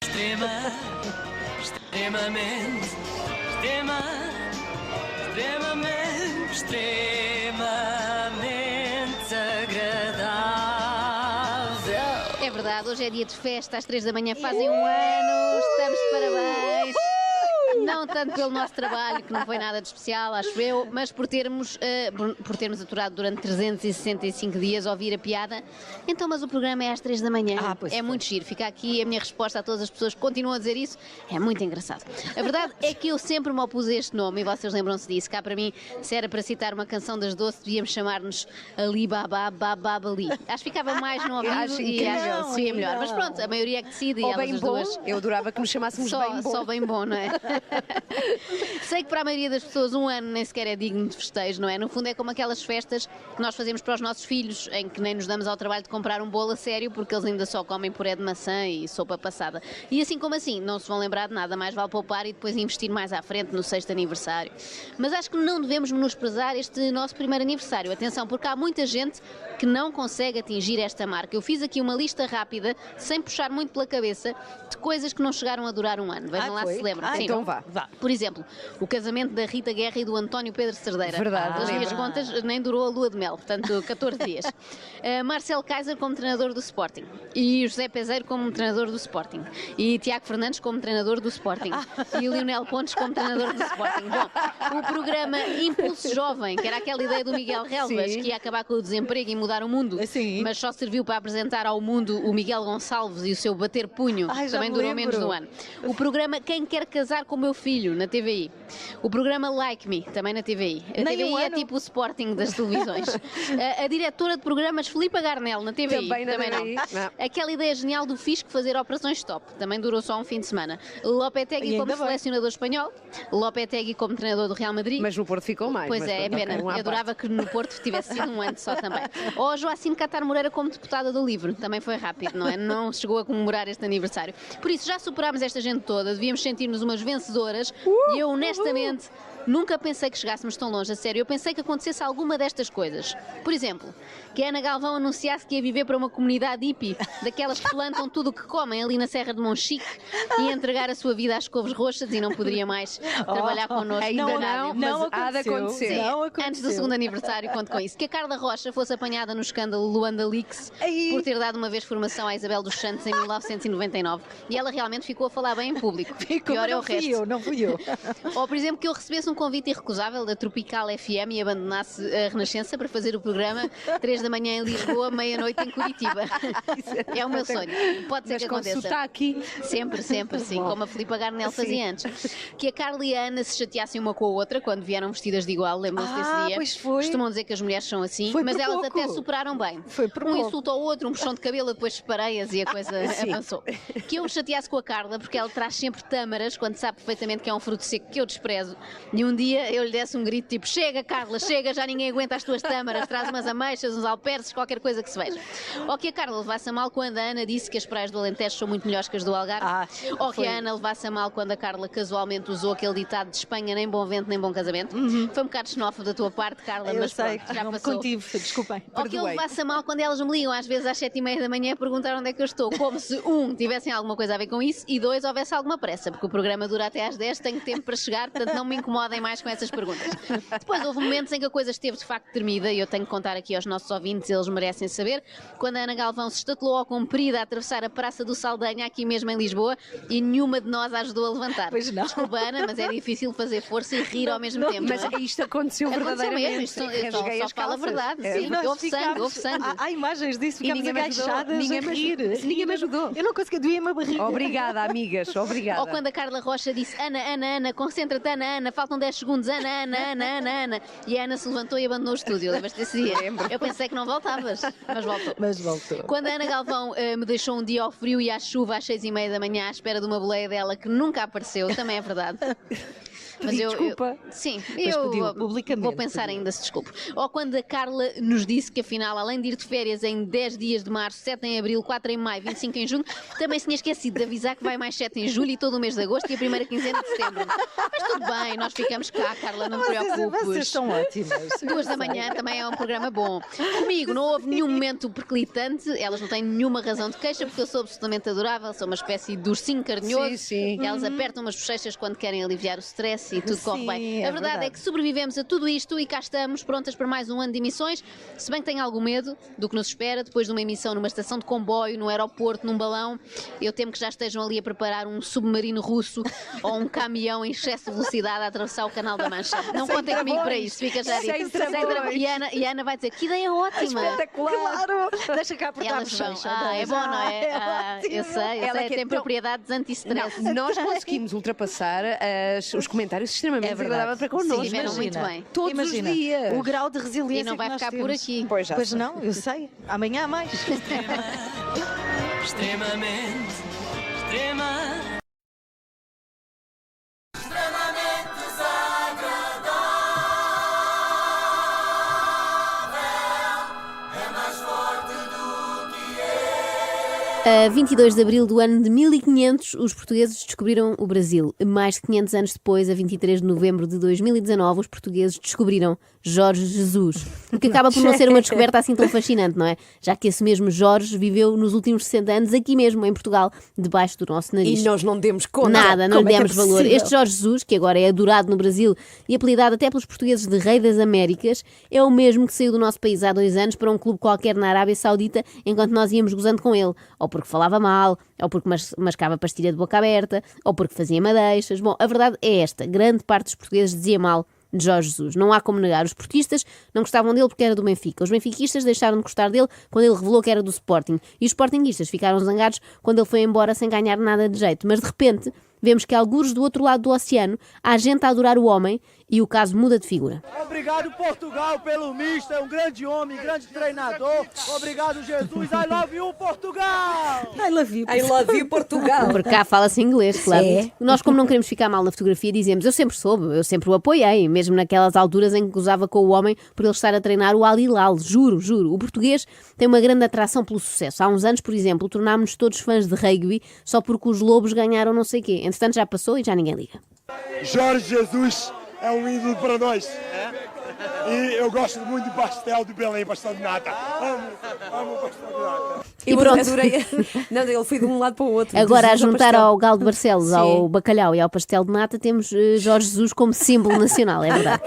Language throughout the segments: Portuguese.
Extremamente agradável. É verdade, hoje é dia de festa, às 3 da manhã fazem um ano, estamos de parabéns. Não tanto pelo nosso trabalho, que não foi nada de especial, acho eu, mas por termos aturado durante 365 dias a ouvir a piada. Então, mas o programa é às 3 da manhã. É muito giro. Fica aqui a minha resposta a todas as pessoas que continuam a dizer isso. É muito engraçado. A verdade é que eu sempre me opus a este nome, e vocês lembram-se disso. Cá para mim, se era para citar uma canção das Doce, devíamos chamar-nos Ali Baba Babali. Acho que ficava mais no ouvido e acho que seria melhor. Mas pronto, a maioria é que decide. Ou elas bem as bom, duas. eu adorava que nos chamássemos bem bom. Só bem bom, não é? Sei que para a maioria das pessoas um ano nem sequer é digno de festejo, não é? No fundo é como aquelas festas que nós fazemos para os nossos filhos, em que nem nos damos ao trabalho de comprar um bolo a sério, porque eles ainda só comem puré de maçã e sopa passada. E assim como assim, não se vão lembrar de nada, mais vale poupar e depois investir mais à frente no 6º aniversário. Mas acho que não devemos menosprezar este nosso primeiro aniversário. Atenção, porque há muita gente que não consegue atingir esta marca. Eu fiz aqui uma lista rápida, sem puxar muito pela cabeça, de coisas que não chegaram a durar um ano. Vejam lá se se lembram. Sim, então vá. Por exemplo, o casamento da Rita Guerra e do António Pedro Cerdeira. Verdade. Pelas minhas contas, nem durou a lua de mel, portanto, 14 dias. Marcelo Kaiser como treinador do Sporting. E José Peseiro como treinador do Sporting. E Tiago Fernandes como treinador do Sporting. E Lionel Pontes como treinador do Sporting. Bom, o programa Impulso Jovem, que era aquela ideia do Miguel Relvas, que ia acabar com o desemprego e mudar o mundo, mas só serviu para apresentar ao mundo o Miguel Gonçalves e o seu bater punho, que também durou menos de um ano. O programa Quem Quer Casar com o Meu Filho, na TVI. O programa Like Me, também na TVI. A TVI é tipo o Sporting das televisões. A diretora de programas Filipa Garnel, na TVI. Também não. Aquela ideia genial do Fisco fazer operações stop, também durou só um fim de semana. Lopetegui como selecionador espanhol, Lopetegui como treinador do Real Madrid. Mas no Porto ficou mais. Pois é pena. Eu adorava que no Porto tivesse sido um ano só também. Ou Joacim Catar Moreira como deputada do LIVRE, também foi rápido, não é? Não chegou a comemorar este aniversário. Por isso, já superámos esta gente toda, devíamos sentir-nos umas vencedoras e eu, honestamente, nunca pensei que chegássemos tão longe, a sério. Eu pensei que acontecesse alguma destas coisas. Por exemplo, que a Ana Galvão anunciasse que ia viver para uma comunidade hippie, daquelas que plantam tudo o que comem ali na Serra de Monchique e entregar a sua vida às couves roxas e não poderia mais trabalhar connosco. Ainda não há de acontecer. Antes do 2º aniversário, conto com isso. Que a Carla Rocha fosse apanhada no escândalo Luanda Leaks por ter dado uma vez formação à Isabel dos Santos em 1999. E ela realmente ficou a falar bem em público. Pior é o resto. Não fui eu. Ou, por exemplo, que eu recebesse um convite irrecusável da Tropical FM e abandonasse a Renascença para fazer o programa 3 da manhã em Lisboa, meia-noite em Curitiba. É o meu sonho. Pode ser que aconteça. Sotaque. Sempre, sim, como a Filipa Garnel fazia antes. Que a Carla e a Ana se chateassem uma com a outra quando vieram vestidas de igual, lembram-se desse dia? Pois foi. Costumam dizer que as mulheres são assim, mas elas até superaram bem. Foi por um pouco. insulto ao outro, um puxão de cabelo, depois separei-as e a coisa avançou. Que eu me chateasse com a Carla, porque ela traz sempre tâmaras, quando sabe perfeitamente que é um fruto seco que eu desprezo. E um dia eu lhe desse um grito tipo: chega, Carla, chega, já ninguém aguenta as tuas tâmaras, traz umas ameixas, uns alperces, qualquer coisa que se veja. Ou que a Carla levasse a mal quando a Ana disse que as praias do Alentejo são muito melhores que as do Algarve. Ou que a Ana levasse a mal quando a Carla casualmente usou aquele ditado de Espanha: nem bom vento, nem bom casamento. Foi um bocado xenófobo da tua parte, Carla, mas sei, pronto, já não passou. contive, desculpem. Ou que eu levasse a mal quando elas me ligam às vezes às 7h30 da manhã a perguntar onde é que eu estou, como se, tivessem alguma coisa a ver com isso, e 2, houvesse alguma pressa, porque o programa dura até às 10, tenho tempo para chegar, portanto não me incomodem mais com essas perguntas. Depois houve momentos em que a coisa esteve de facto tremida, e eu tenho que contar aqui aos nossos ouvintes, eles merecem saber, quando a Ana Galvão se estatelou ao comprido a atravessar a Praça do Saldanha, aqui mesmo em Lisboa, e nenhuma de nós a ajudou a levantar. Pois não. Desculpa, Ana, mas é difícil fazer força e rir ao mesmo tempo. Mas não é? isto aconteceu verdadeiramente. Mesmo, só fala a verdade. Sim, houve sangue. Há imagens disso, ficámos agachadas ninguém a rir. Ninguém me ajudou. Eu não conseguia, doía-me a barriga. Obrigada, amigas, obrigada. Ou quando a Carla Rocha disse: Ana, concentra-te, Ana, faltam 10 segundos, Ana. E a Ana se levantou e abandonou o estúdio. Lembras-te desse dia? Eu pensei que não voltavas, mas voltou. Quando a Ana Galvão me deixou um dia ao frio e à chuva às 6h30 da manhã à espera de uma boleia dela que nunca apareceu, também é verdade. Pedi desculpa. Sim, Mas pediu eu publicamente, vou pensar pediu. ainda se desculpe. Ou quando a Carla nos disse que afinal, além de ir de férias em 10 dias de março, 7 em abril, 4 em maio, 25 em junho, também se tinha esquecido de avisar que vai mais 7 em julho e todo o mês de agosto e a primeira quinzena de setembro. Mas tudo bem, nós ficamos cá, Carla, não te preocupes. Vocês são ótimas. 2 da manhã também é um programa bom. Comigo não houve nenhum momento perclitante, elas não têm nenhuma razão de queixa, porque eu sou absolutamente adorável, sou uma espécie de ursinho carinhoso. Sim, sim. Elas apertam umas bochechas quando querem aliviar o stress e tudo corre Sim, bem. é A verdade é verdade. que sobrevivemos a tudo isto e cá estamos, prontas para mais um ano de emissões, se bem que tenho algum medo do que nos espera depois de uma emissão numa estação de comboio, no aeroporto, num balão. Eu temo que já estejam ali a preparar um submarino russo ou um caminhão em excesso de velocidade a atravessar o Canal da Mancha. Não contem comigo para isso, fica já Sem dito. travões. E a Ana vai dizer, que ideia ótima! Espetacular. Claro, deixa cá E apertar a elas vão, bochecha. é bom, não é? Eu sei, Ela que é tem tão- propriedades anti-stress. Nós conseguimos ultrapassar os comentários extremamente É verdade. desagradáveis para connosco. Estiveram muito bem. Todos Imagina, os dias. o grau de resiliência E não vai que nós ficar por temos. aqui. Pois já Pois sei. não, eu sei. Amanhã há mais. Extremamente, extrema. A 22 de abril do ano de 1500, os portugueses descobriram o Brasil. Mais de 500 anos depois, a 23 de novembro de 2019, os portugueses descobriram Jorge Jesus. O que acaba por não ser uma descoberta assim tão fascinante, não é? Já que esse mesmo Jorge viveu nos últimos 60 anos aqui mesmo, em Portugal, debaixo do nosso nariz. E nós não demos conta. Nada, não lhe Como é que é demos valor. possível? Este Jorge Jesus, que agora é adorado no Brasil e apelidado até pelos portugueses de Rei das Américas, é o mesmo que saiu do nosso país há 2 anos para um clube qualquer na Arábia Saudita, enquanto nós íamos gozando com ele. Ou porque falava mal, ou porque mascava pastilha de boca aberta, ou porque fazia madeixas. Bom, a verdade é esta. Grande parte dos portugueses dizia mal de Jorge Jesus. Não há como negar. Os portistas não gostavam dele porque era do Benfica. Os benfiquistas deixaram de gostar dele quando ele revelou que era do Sporting. E os sportinguistas ficaram zangados quando ele foi embora sem ganhar nada de jeito. Mas de repente vemos que algures do outro lado do oceano há gente a adorar o homem e o caso muda de figura. Obrigado, Portugal, pelo misto. É um grande homem, grande treinador. Obrigado, Jesus. I love you, Portugal! I love you. I love you, Portugal. Porque cá fala-se inglês, claro. É. Nós, como não queremos ficar mal na fotografia, dizemos eu sempre soube, eu sempre o apoiei, mesmo naquelas alturas em que gozava com o homem por ele estar a treinar o Al Hilal. Juro, juro. O português tem uma grande atração pelo sucesso. Há uns anos, por exemplo, tornámos-nos todos fãs de rugby só porque os Lobos ganharam não sei o quê. Entretanto, já passou e já ninguém liga. Jorge Jesus é um ídolo para nós. E eu gosto muito de pastel de Belém, pastel de nata. Amo pastel de nata. E pronto. Adorei. Não, ele foi de um lado para o outro. Agora, a Jesus juntar pastel. ao galo de Barcelos, Sim. ao bacalhau e ao pastel de nata, temos Jorge Jesus como símbolo nacional, é verdade.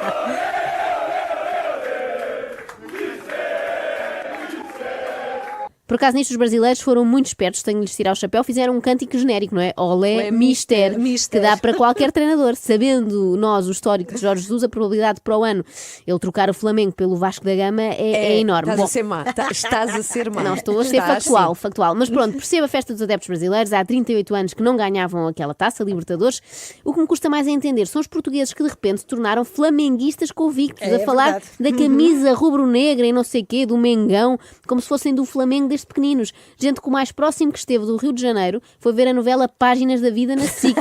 Por acaso nisto os brasileiros foram muito espertos, tenho de lhes tirar o chapéu, fizeram um cântico genérico, não é? Olé, Olé, mister, mister. que dá para qualquer treinador. Sabendo nós o histórico de Jorge Jesus, a probabilidade para o ano ele trocar o Flamengo pelo Vasco da Gama é enorme. Estás Bom, a ser má. Estás a ser má. não, estou a ser Estás, factual, sim. factual. Mas pronto, percebo a festa dos adeptos brasileiros. Há 38 anos que não ganhavam aquela taça, Libertadores. O que me custa mais a entender são os portugueses que de repente se tornaram flamenguistas convictos, É a falar verdade. da camisa rubro-negra e não sei quê, do Mengão, como se fossem do Flamengo desde pequeninos. Gente que o mais próximo que esteve do Rio de Janeiro foi ver a novela Páginas da Vida na SIC.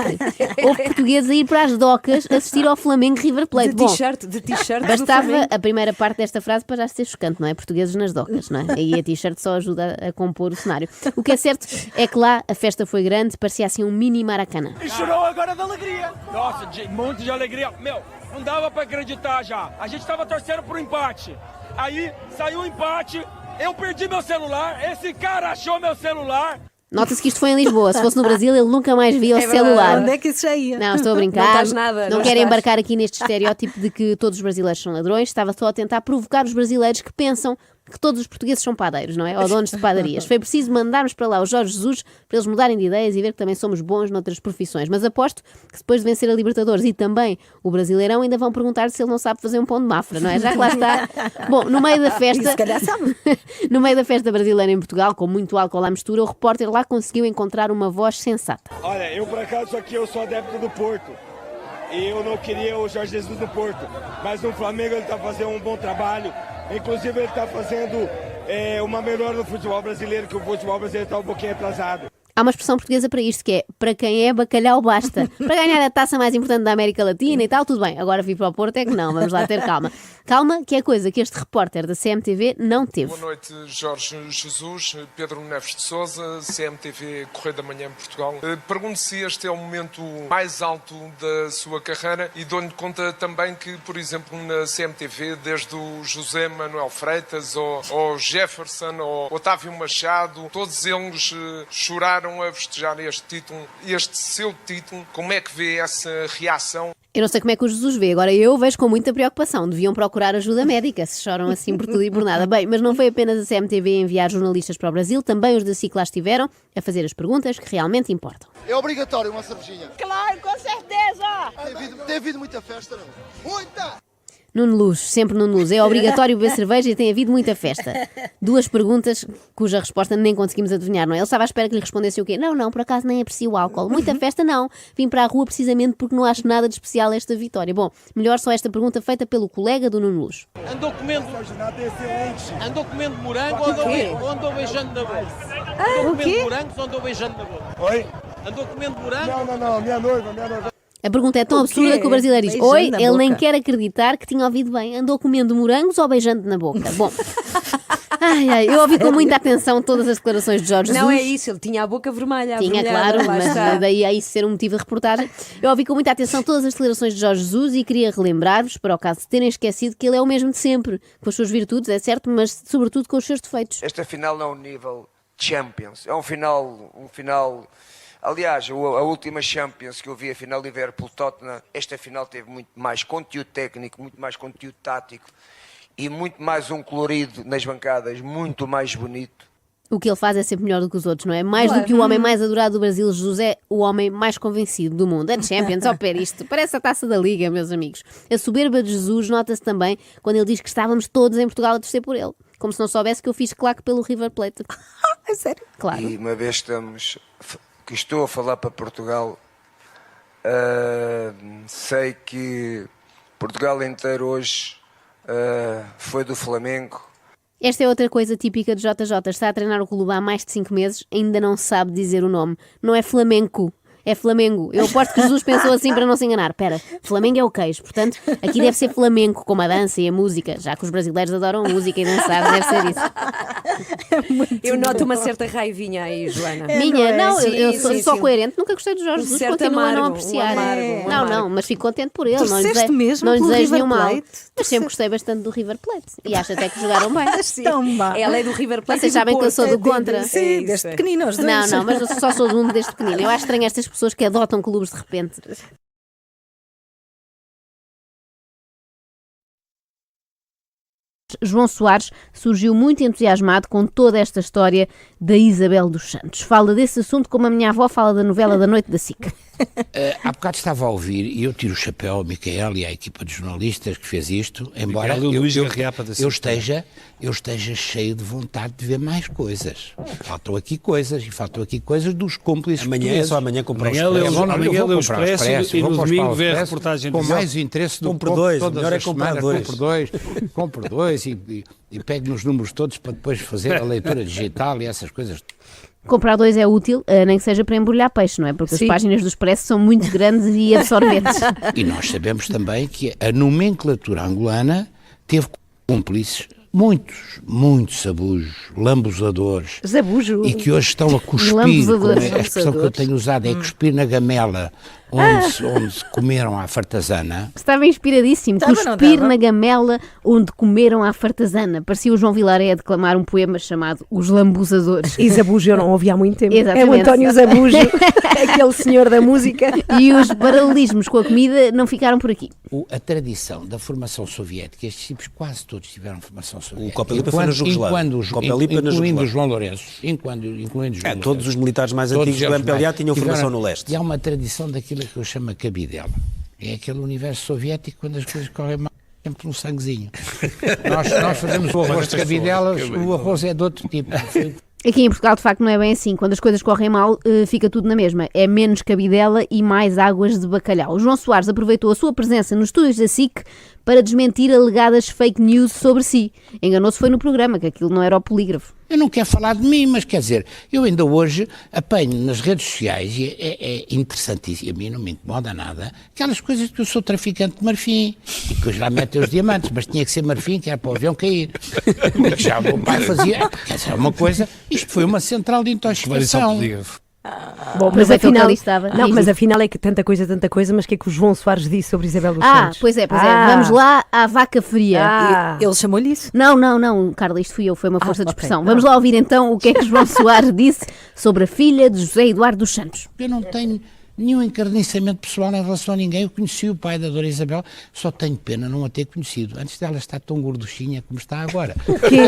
Houve portugueses a ir para as docas assistir ao Flamengo River Plate. De Bom, t-shirt do bastava Flamengo. a primeira parte desta frase para já ser chocante, não é? Portugueses nas docas, não é? Aí a t-shirt só ajuda a compor o cenário. O que é certo é que lá a festa foi grande, parecia assim um mini Maracanã. E chorou agora da alegria. Nossa, muito de alegria. Meu, não dava pra acreditar já. A gente tava torcendo pro empate. Aí saiu o empate, eu perdi meu celular, esse cara achou meu celular. Nota-se que isto foi em Lisboa. Se fosse no Brasil, ele nunca mais via o verdade. celular. Onde é que isso já ia? Não, estou a brincar. Não estás nada, Não não quero estás. embarcar aqui neste estereótipo de que todos os brasileiros são ladrões. Estava só a tentar provocar os brasileiros que pensam que todos os portugueses são padeiros, não é? Ou donos de padarias. Foi preciso mandarmos para lá o Jorge Jesus para eles mudarem de ideias e ver que também somos bons noutras profissões. Mas aposto que depois de vencer a Libertadores e também o Brasileirão ainda vão perguntar se ele não sabe fazer um pão de mafra, não é? Já que lá está. Bom, no meio da festa... Se calhar sabe. No meio da festa brasileira em Portugal, com muito álcool à mistura, o repórter lá conseguiu encontrar uma voz sensata. Olha, eu por acaso aqui eu sou adepto do Porto. E eu não queria o Jorge Jesus no Porto. Mas no Flamengo ele está fazendo um bom trabalho. Inclusive ele está fazendo uma melhora no futebol brasileiro, que o futebol brasileiro está um pouquinho atrasado. Há uma expressão portuguesa para isto, que é para quem é bacalhau basta. Para ganhar a taça mais importante da América Latina e tal, tudo bem. Agora vir para o Porto é que não, vamos lá ter calma. Calma, que é coisa que este repórter da CMTV não teve. Boa noite, Jorge Jesus, Pedro Neves de Sousa, CMTV Correio da Manhã em Portugal. Pergunto se este é o momento mais alto da sua carreira e dou-lhe conta também que, por exemplo, na CMTV, desde o José Manuel Freitas, ao Jefferson, ao Otávio Machado, todos eles choraram a festejar este seu título. Como é que vê essa reação? Eu não sei como é que o Jesus vê, agora eu vejo com muita preocupação. Deviam procurar ajuda médica, se choram assim por tudo e por nada. Bem, mas não foi apenas a CMTV a enviar jornalistas para o Brasil, também os da SIC lá estiveram a fazer as perguntas que realmente importam. É obrigatório uma cervejinha? Claro, com certeza! Tem havido muita festa, não? Muita! Nuno Luz, sempre Nuno Luz. É obrigatório beber cerveja e tem havido muita festa. 2 perguntas cuja resposta nem conseguimos adivinhar, não é? Ele estava à espera que lhe respondesse o quê? Não, por acaso nem aprecio o álcool. Muita festa não. Vim para a rua precisamente porque não acho nada de especial esta vitória. Bom, melhor só esta pergunta feita pelo colega do Nuno Luz. Andou comendo morango ou andou beijando na boca? Andou comendo morangos ou andou beijando na boca? Oi? Andou comendo morango? Não, minha noiva. A pergunta é tão absurda que o brasileiro diz: oi, ele nem quer acreditar que tinha ouvido bem. Andou comendo morangos ou beijando na boca? Bom, eu ouvi com muita atenção todas as declarações de Jorge Jesus. Não é isso, ele tinha a boca vermelha. Tinha, claro, mas daí a isso ser um motivo de reportagem. Eu ouvi com muita atenção todas as declarações de Jorge Jesus e queria relembrar-vos, para o caso de terem esquecido, que ele é o mesmo de sempre, com as suas virtudes, é certo, mas sobretudo com os seus defeitos. Esta final não é um nível Champions, é um final... Aliás, a última Champions que eu vi, a final Liverpool-Tottenham, esta final teve muito mais conteúdo técnico, muito mais conteúdo tático e muito mais um colorido nas bancadas, muito mais bonito. O que ele faz é sempre melhor do que os outros, não é? Mais do que o homem mais adorado do Brasil, Jesus é o homem mais convencido do mundo. A Champions, ao pé disto, parece a taça da Liga, meus amigos. A soberba de Jesus nota-se também quando ele diz que estávamos todos em Portugal a torcer por ele. Como se não soubesse que eu fiz claque pelo River Plate. É sério? Claro. E uma vez que estou a falar para Portugal, sei que Portugal inteiro hoje foi do Flamengo. Esta é outra coisa típica de JJ. Está a treinar o clube há mais de 5 meses, ainda não sabe dizer o nome. Não é Flamengo. É Flamengo. Eu aposto que Jesus pensou assim para não se enganar. Espera, Flamengo é o queijo, portanto, aqui deve ser flamenco, como a dança e a música, já que os brasileiros adoram música e dançar, deve ser isso. Eu noto uma certa raivinha aí, Joana. Minha? Não, Sim, eu sou sim, só sim. coerente, nunca gostei de Jorge Jesus, continuo a não apreciar. Não, mas fico contente por ele. Não lhe desejo nenhum mal. Mas sempre gostei bastante do River Plate e acho até que jogaram bem. Ela é do River Plate. Vocês sabem que eu sou do contra. Sim, desde pequenino os dois. Não, mas eu só sou de um desde pequenino. Eu acho estranho estas pessoas que adotam clubes de repente. João Soares surgiu muito entusiasmado com toda esta história da Isabel dos Santos. Fala desse assunto como a minha avó fala da novela da noite da SIC. Há bocado estava a ouvir e eu tiro o chapéu ao Micael e à equipa de jornalistas que fez isto, embora eu esteja cheio de vontade de ver mais coisas. Faltam aqui coisas dos cúmplices. Amanhã é só amanhã comprar amanhã lê o Expresso e no domingo vê a reportagem com mais interesse do compre dois, melhor é comprar compre dois e pegue nos números todos para depois fazer a leitura digital e essas coisas. Comprar 2 é útil, nem que seja para embrulhar peixe, não é? Porque as páginas do Expresso são muito grandes e absorventes. E nós sabemos também que a nomenclatura angolana teve cúmplices, muitos sabujos, lambuzadores. Zabujo. E que hoje estão a cuspir. A expressão que eu tenho usado é cuspir na gamela onde comeram à fartazana. Estava inspiradíssimo. Cuspir na gamela onde comeram à fartazana. Parecia o João Vilaré a declamar um poema chamado Os Lambuzadores. E Zabujo eu não ouvi há muito tempo. Exatamente. É o António Zabujo, aquele senhor da música. E os paralelismos com a comida não ficaram por aqui. A tradição da formação soviética, estes tipos quase todos tiveram formação soviética. O Copelipa foi na Jugoslávia. Incluindo o João Lourenço. Todos os militares mais antigos do MPLA tinham formação no leste. E há uma tradição daquilo que eu chamo a cabidela. É aquele universo soviético quando as coisas correm mal, sempre um sanguezinho. Nós fazemos o arroz de cabidelas, o arroz é de outro tipo. Aqui em Portugal, de facto, não é bem assim. Quando as coisas correm mal, fica tudo na mesma. É menos cabidela e mais águas de bacalhau. O João Soares aproveitou a sua presença nos estúdios da SIC para desmentir alegadas fake news sobre si. Enganou-se foi no programa, que aquilo não era o polígrafo. Eu não quero falar de mim, mas quer dizer, eu ainda hoje apanho nas redes sociais, e é interessantíssimo, a mim não me incomoda nada, aquelas coisas que eu sou traficante de marfim, e que hoje lá metem os diamantes, mas tinha que ser marfim, que era para o avião cair. E que já o meu pai fazia, quer dizer, uma coisa, isto foi uma central de intoxicação. Bom, mas afinal é que tanta coisa, mas o que é que o João Soares disse sobre Isabel dos Santos? Pois é, vamos lá à vaca fria. Ele chamou-lhe isso? Não, Carla, isto fui eu, foi uma força de expressão. Vamos lá ouvir então o que é que João Soares disse sobre a filha de José Eduardo dos Santos. Eu não tenho nenhum encarniçamento pessoal em relação a ninguém. Eu conheci o pai da Dona Isabel, só tenho pena não a ter conhecido. Antes dela estar tão gorduchinha como está agora. O quê?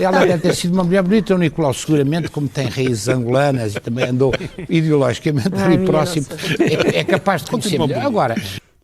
Ela deve ter sido uma mulher bonita. O Nicolau, seguramente, como tem raízes angolanas e também andou ideologicamente ali próximo, é capaz de conhecer melhor. Agora,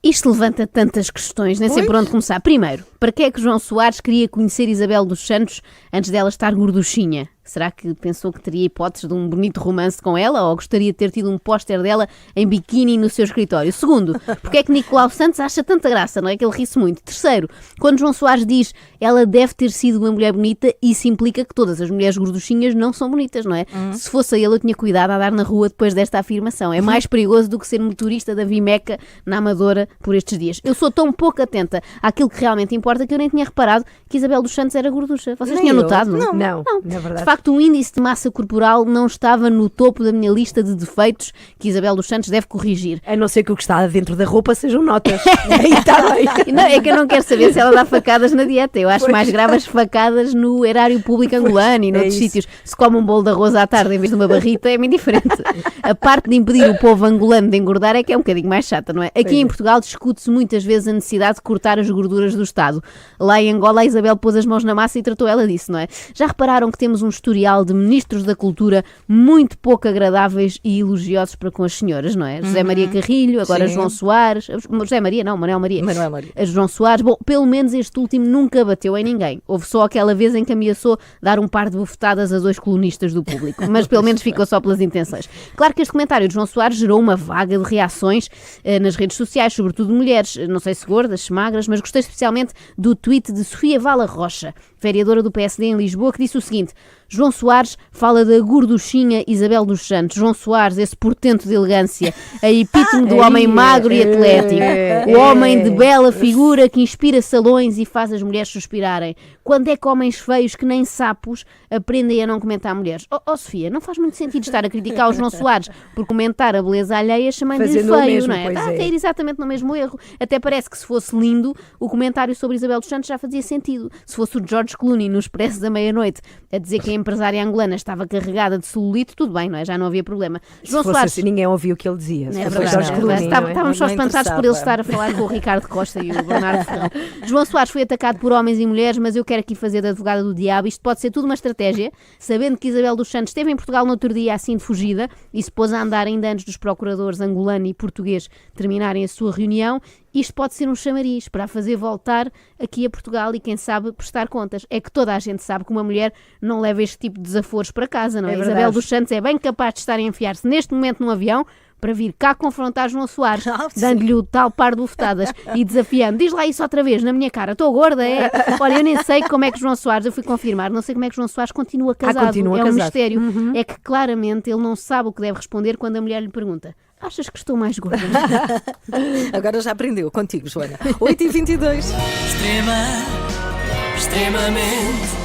isto levanta tantas questões, nem sei por onde começar. Primeiro, para que é que João Soares queria conhecer Isabel dos Santos antes dela estar gorduchinha? Será que pensou que teria hipóteses de um bonito romance com ela ou gostaria de ter tido um póster dela em biquíni no seu escritório? Segundo, porque é que Nicolau Santos acha tanta graça, não é? Que ele ri-se muito. Terceiro, quando João Soares diz ela deve ter sido uma mulher bonita, isso implica que todas as mulheres gorduchinhas não são bonitas, não é? Se fosse ele, eu tinha cuidado a dar na rua depois desta afirmação. É mais perigoso do que ser motorista da Vimeca na Amadora por estes dias. Eu sou tão pouco atenta àquilo que realmente importa que eu nem tinha reparado que Isabel dos Santos era gorducha. Vocês tinham notado? Não, na verdade. De facto, o índice de massa corporal não estava no topo da minha lista de defeitos que Isabel dos Santos deve corrigir. A não ser que o que está dentro da roupa sejam notas. Aí está bem. Não, é que eu não quero saber se ela dá facadas na dieta. Eu acho mais grave as facadas no erário público angolano e noutros sítios. Se come um bolo de arroz à tarde em vez de uma barrita, é muito diferente. A parte de impedir o povo angolano de engordar é que é um bocadinho mais chata, não é? Aqui em Portugal discute-se muitas vezes a necessidade de cortar as gorduras do Estado. Lá em Angola, a Isabel pôs as mãos na massa e tratou ela disso, não é? Já repararam que temos um historial de ministros da cultura muito pouco agradáveis e elogiosos para com as senhoras, não é? José Maria Carrilho, agora João Soares. José Maria, não, Manuel Maria. João Soares, bom, pelo menos este último nunca bateu em ninguém. Houve só aquela vez em que ameaçou dar um par de bufetadas a 2 colunistas do Público, mas pelo menos ficou só pelas intenções. Claro que este comentário de João Soares gerou uma vaga de reações nas redes sociais, sobretudo de mulheres, não sei se gordas, se magras, mas gostei especialmente do tweet de Sofia Vala Rocha, vereadora do PSD em Lisboa, que disse o seguinte: João Soares fala da gorduchinha Isabel dos Santos. João Soares, esse portento de elegância, a epítome do homem magro e atlético, o homem de bela figura que inspira salões e faz as mulheres suspirarem. Quando é que homens feios que nem sapos aprendem a não comentar mulheres? Sofia, não faz muito sentido estar a criticar o João Soares por comentar a beleza alheia chamando-lhe feio, não é? Está a cair exatamente no mesmo erro. Até parece que se fosse lindo, o comentário sobre Isabel dos Santos já fazia sentido. Se fosse o George Clooney no Expresso da Meia-Noite a dizer que a empresária angolana estava carregada de celulite, tudo bem, não é? Já não havia problema. João Soares, assim, ninguém ouvia o que ele dizia. É verdade. Estávamos só espantados por ele estar a falar com o Ricardo Costa e o Bernardo Ferrão. João Soares foi atacado por homens e mulheres, mas eu quero aqui fazer de advogada do diabo. Isto pode ser tudo uma estratégia, sabendo que Isabel dos Santos esteve em Portugal no outro dia assim de fugida e se pôs a andar ainda antes dos procuradores angolano e português terminarem a sua reunião. Isto pode ser um chamariz para a fazer voltar aqui a Portugal e, quem sabe, prestar contas. É que toda a gente sabe que uma mulher não leva este tipo de desaforos para casa, não é? Isabel dos Santos é bem capaz de estar a enfiar-se neste momento num avião para vir cá confrontar João Soares, dando-lhe o tal par de bufetadas e desafiando. Diz lá isso outra vez, na minha cara. Estou gorda, é? Olha, eu nem sei como é que João Soares, eu fui confirmar, não sei como é que João Soares continua casado. É um mistério. É que claramente ele não sabe o que deve responder quando a mulher lhe pergunta: achas que estou mais gorda? Agora já aprendeu contigo, Joana. 8h22. Extremamente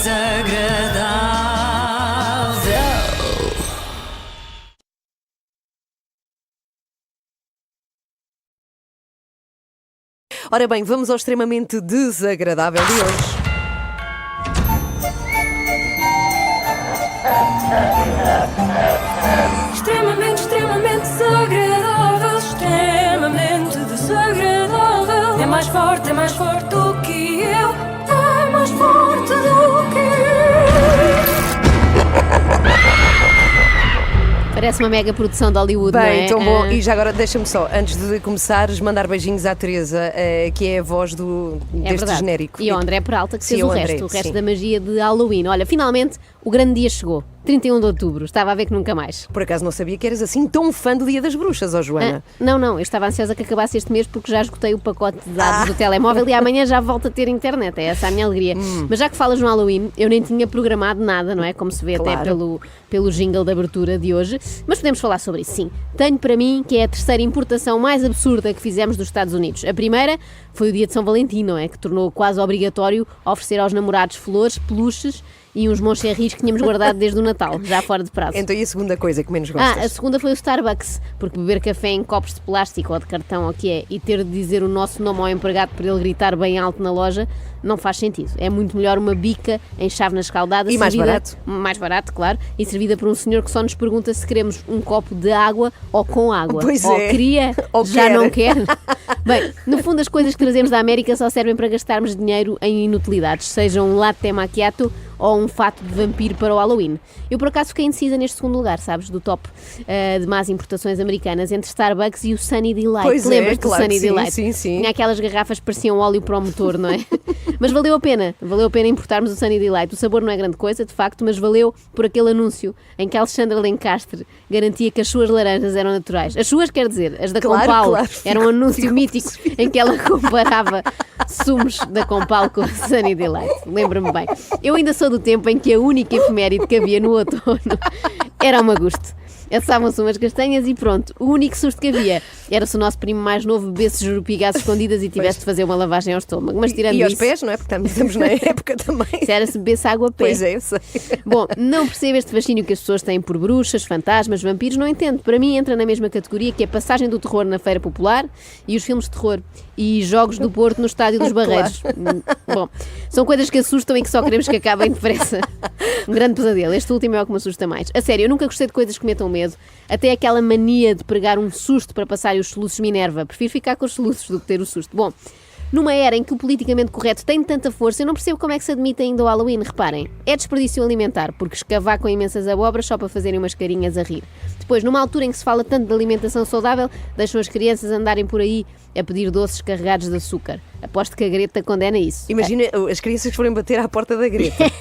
agradável. Ora bem, vamos ao extremamente desagradável de hoje. Extremamente desagradável, extremamente desagradável. É mais forte do que eu, é mais forte do que eu. Parece uma mega produção de Hollywood, bem, não é? Tão bom. E já agora deixa-me só, antes de começares, mandar beijinhos à Teresa, que é a voz deste genérico. E ao André Peralta, que fez o resto da magia de Halloween. Olha, finalmente o grande dia chegou. 31 de outubro, estava a ver que nunca mais. Por acaso não sabia que eras assim tão fã do Dia das Bruxas, ó Joana? Não, eu estava ansiosa que acabasse este mês porque já esgotei o pacote de dados do telemóvel e amanhã já volto a ter internet, é essa a minha alegria. Mas já que falas no Halloween, eu nem tinha programado nada, não é? Como se vê até pelo jingle de abertura de hoje, mas podemos falar sobre isso, sim. Tenho para mim que é a terceira importação mais absurda que fizemos dos Estados Unidos. A primeira foi o dia de São Valentim, não é? Que tornou quase obrigatório oferecer aos namorados flores, peluches e uns moncherris que tínhamos guardado desde o Natal, já fora de prazo. Então e a segunda coisa que menos gostas? A segunda foi o Starbucks, porque beber café em copos de plástico ou de cartão, ou o que é, e ter de dizer o nosso nome ao empregado para ele gritar bem alto na loja, não faz sentido. É muito melhor uma bica em chávena escaldada. E mais barato. Mais barato, claro, e servida por um senhor que só nos pergunta se queremos um copo de água ou com água. Pois ou é. queria, ou já quer. não quer. Bem, no fundo as coisas que trazemos da América só servem para gastarmos dinheiro em inutilidades, seja um latte macchiato ou um fato de vampiro para o Halloween. Eu por acaso fiquei indecisa neste segundo lugar, sabes, do top de más importações americanas, entre Starbucks e o Sunny Delight. Pois lembras claro do Sunny Delight? Sim. Tinha aquelas garrafas que pareciam óleo para o motor, não é? Mas valeu a pena importarmos o Sunny Delight. O sabor não é grande coisa, de facto, mas valeu por aquele anúncio em que a Alexandra Lencastre garantia que as suas laranjas eram naturais. As suas, quer dizer, as da Compal. Era um anúncio mítico em que ela comparava sumos da Compal com o Sunny Delight. Lembro-me bem. Eu ainda sou do tempo em que a única efeméride que havia no outono era uma Augusto. Assavam-se umas castanhas e pronto, o único susto que havia era se o nosso primo mais novo bebesse jurupigas escondidas e tivesse de fazer uma lavagem ao estômago. Mas tirando e aos isso, pés, não é? Porque estamos na época também. Se era se bebesse água a pé. Pois é, eu sei. Bom, não percebo este fascínio que as pessoas têm por bruxas, fantasmas, vampiros, não entendo. Para mim entra na mesma categoria que a passagem do terror na feira popular e os filmes de terror e jogos do Porto no estádio dos Barreiros. Bom, são coisas que assustam e que só queremos que acabem depressa. Um grande pesadelo. Este último é o que me assusta mais. A sério, eu nunca gostei de coisas que metam medo. Até aquela mania de pregar um susto para passar os soluços Minerva. Prefiro ficar com os soluços do que ter o susto. Bom, numa era em que o politicamente correto tem tanta força, eu não percebo como é que se admite ainda o Halloween. Reparem, é desperdício alimentar, porque escavar com imensas abóboras só para fazerem umas carinhas a rir. Depois, numa altura em que se fala tanto de alimentação saudável, deixam as crianças andarem por aí a pedir doces carregados de açúcar. Aposto que a Greta condena isso. Imagina as crianças que forem bater à porta da Greta.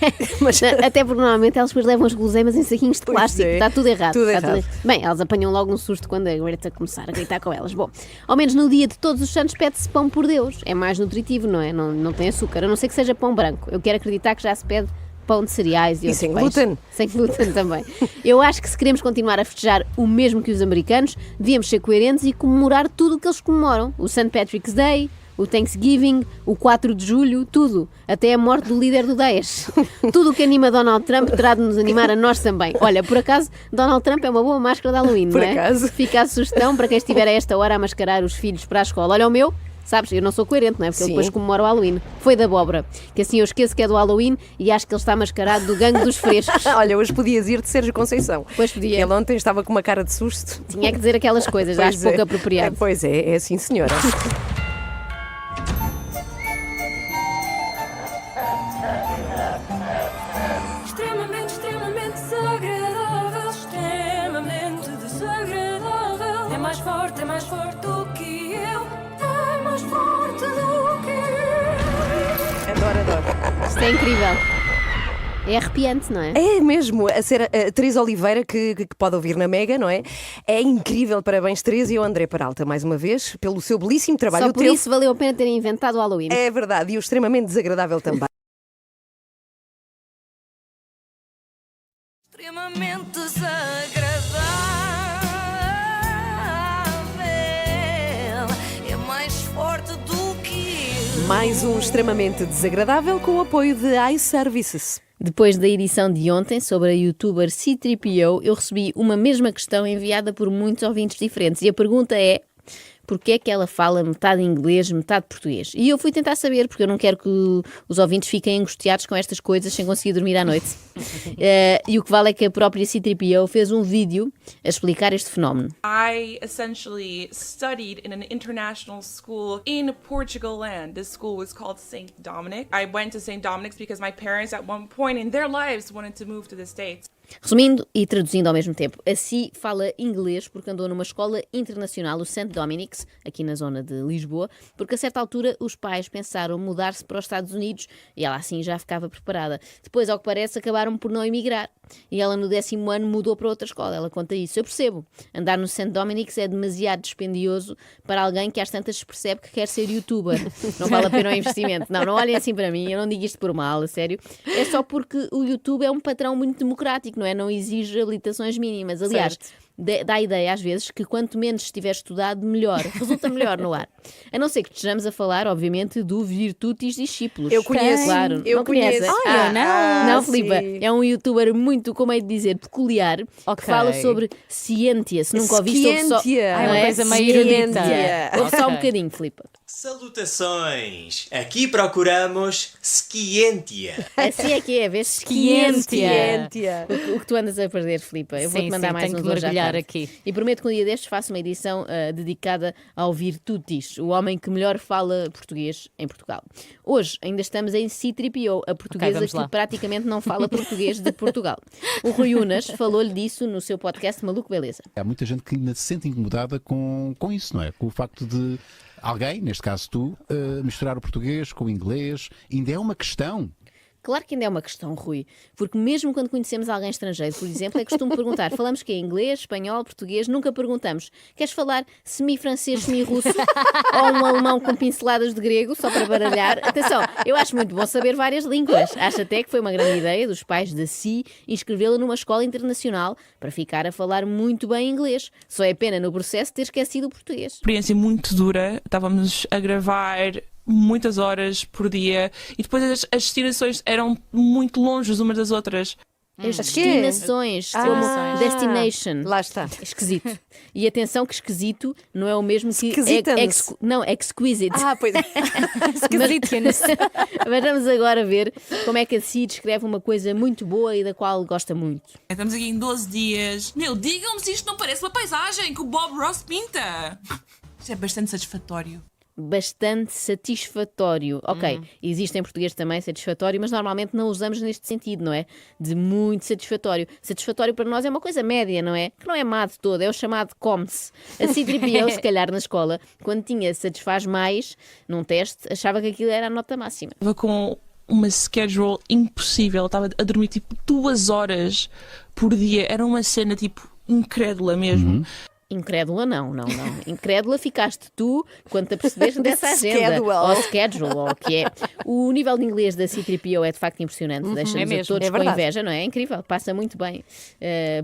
Mas... Até porque normalmente elas depois levam as guloseimas em saquinhos de plástico. É. Está tudo errado. Tudo errado. Bem, elas apanham logo um susto quando a Greta começar a gritar com elas. Bom, ao menos no dia de Todos os Santos pede-se pão por Deus. É mais nutritivo, não é? Não tem açúcar. A não ser que seja pão branco. Eu quero acreditar que já se pede pão de cereais e sem peixes. glúten. Sem glúten também. Eu acho que se queremos continuar a festejar o mesmo que os americanos, devíamos ser coerentes e comemorar tudo o que eles comemoram. O St. Patrick's Day, o Thanksgiving, o 4 de julho, tudo. Até a morte do líder do Daesh. Tudo o que anima Donald Trump terá de nos animar a nós também. Olha, por acaso, Donald Trump é uma boa máscara de Halloween, por não é? Acaso. Fica a sugestão para quem estiver a esta hora a mascarar os filhos para a escola. Olha o meu. Sabes, eu não sou coerente, não é? Porque ele depois comemora o Halloween. Foi da abóbora. Que assim eu esqueço que é do Halloween e acho que ele está mascarado do gangue dos frescos. Olha, hoje podias ir de Sérgio Conceição. Pois podia. Ele ontem estava com uma cara de susto. Tinha que dizer aquelas coisas, acho pouco apropriado. Pois é assim, senhora. Extremamente, extremamente desagradável. Extremamente desagradável. É mais forte do que eu. É mais forte do que eu. Adoro. Isto é incrível. É arrepiante, não é? É mesmo. A Teresa Oliveira, que pode ouvir na Mega, não é? É incrível. Parabéns, Teresa, e ao André Peralta, mais uma vez, pelo seu belíssimo trabalho. Só por isso valeu a pena terem inventado o Halloween. É verdade. E o extremamente desagradável também. Extremamente desagradável. É mais forte do que eu. Mais um extremamente desagradável com o apoio de iServices. Depois da edição de ontem sobre a youtuber C3PO, eu recebi uma mesma questão enviada por muitos ouvintes diferentes. E a pergunta é: porquê é que ela fala metade inglês, metade português? E eu fui tentar saber, porque eu não quero que os ouvintes fiquem angustiados com estas coisas sem conseguir dormir à noite. E o que vale é que a própria C3PO fez um vídeo a explicar este fenómeno. I essentially studied in an international school in Portugal land. This school was called St. Dominic. I went to St. Dominic's because my parents at one point in their lives wanted to move to the States. Resumindo e traduzindo ao mesmo tempo, a Si fala inglês porque andou numa escola internacional, o St. Dominic's, aqui na zona de Lisboa, porque a certa altura os pais pensaram mudar-se para os Estados Unidos e ela assim já ficava preparada. Depois, ao que parece, acabaram por não emigrar e ela no 10º ano mudou para outra escola. Ela conta isso. Eu percebo, andar no St. Dominic's é demasiado dispendioso para alguém que às tantas se percebe que quer ser youtuber. Não vale a pena o investimento. Não olhem assim para mim, eu não digo isto por mal, a sério. É só porque o YouTube é um patrão muito democrático, não é? Não exige habilitações mínimas. Aliás, dá a ideia às vezes que quanto menos estiver estudado, melhor. Resulta melhor no ar. A não ser que estejamos a falar, obviamente, do Virtutis Discípulos. Eu conheço. Claro. Eu não conheço. conhece? Não, Filipa. Sim. É um youtuber muito, como é de dizer, peculiar, que fala sobre ciência. Se nunca ouviste, ouve só... Ciência. Não Uma coisa meio erudita. Ouve só um bocadinho, Filipa. Salutações! Aqui procuramos Scientia. Assim é que é, vês? Scientia. O que tu andas a perder, Filipa. Eu vou-te mandar mais tenho uns que hoje à mergulhar tarde. aqui. E prometo que um dia destes faço uma edição dedicada ao Virtutis, o homem que melhor fala português em Portugal. Hoje ainda estamos em C3PO, a portuguesa vamos que lá. praticamente não fala português de Portugal. O Rui Unas falou-lhe disso no seu podcast Maluco Beleza. Há muita gente que ainda se sente incomodada com isso, não é? Com o facto de alguém, neste caso tu, misturar o português com o inglês. Ainda é uma questão. Claro que ainda é uma questão, Rui, porque mesmo quando conhecemos alguém estrangeiro, por exemplo, é costume perguntar, falamos que é inglês, espanhol, português, nunca perguntamos, queres falar semi-francês, semi-russo ou um alemão com pinceladas de grego, só para baralhar? Atenção, eu acho muito bom saber várias línguas. Acho até que foi uma grande ideia dos pais da Si inscrevê-la numa escola internacional para ficar a falar muito bem inglês. Só é pena no processo ter esquecido o português. Experiência muito dura, estávamos a gravar muitas horas por dia e depois as destinações eram muito longe umas das outras. As destinações, como destination. Lá está. Esquisito. E atenção que esquisito não é o mesmo que... Esquisitamos. Não, exquisite. Pois é. Mas vamos agora ver como é que a Si descreve uma coisa muito boa e da qual gosta muito. Estamos aqui em 12 dias. Meu, digam-me se isto não parece uma paisagem que o Bob Ross pinta. Isto é bastante satisfatório. Bastante satisfatório. Ok, existe em português também satisfatório, mas normalmente não usamos neste sentido, não é? De muito satisfatório. Satisfatório para nós é uma coisa média, não é? Que não é má de todo, é o chamado come-se. A C3PO, se calhar na escola, quando tinha satisfaz mais num teste, achava que aquilo era a nota máxima. Estava com uma schedule impossível, estava a dormir tipo 2 horas por dia, era uma cena tipo incrédula mesmo. Incrédula não. Incrédula ficaste tu quando te apercebeste dessa agenda. Ou schedule, ou o que é. O nível de inglês da C3PO é de facto impressionante. Deixa-nos a todos com inveja, não é? É incrível, passa muito bem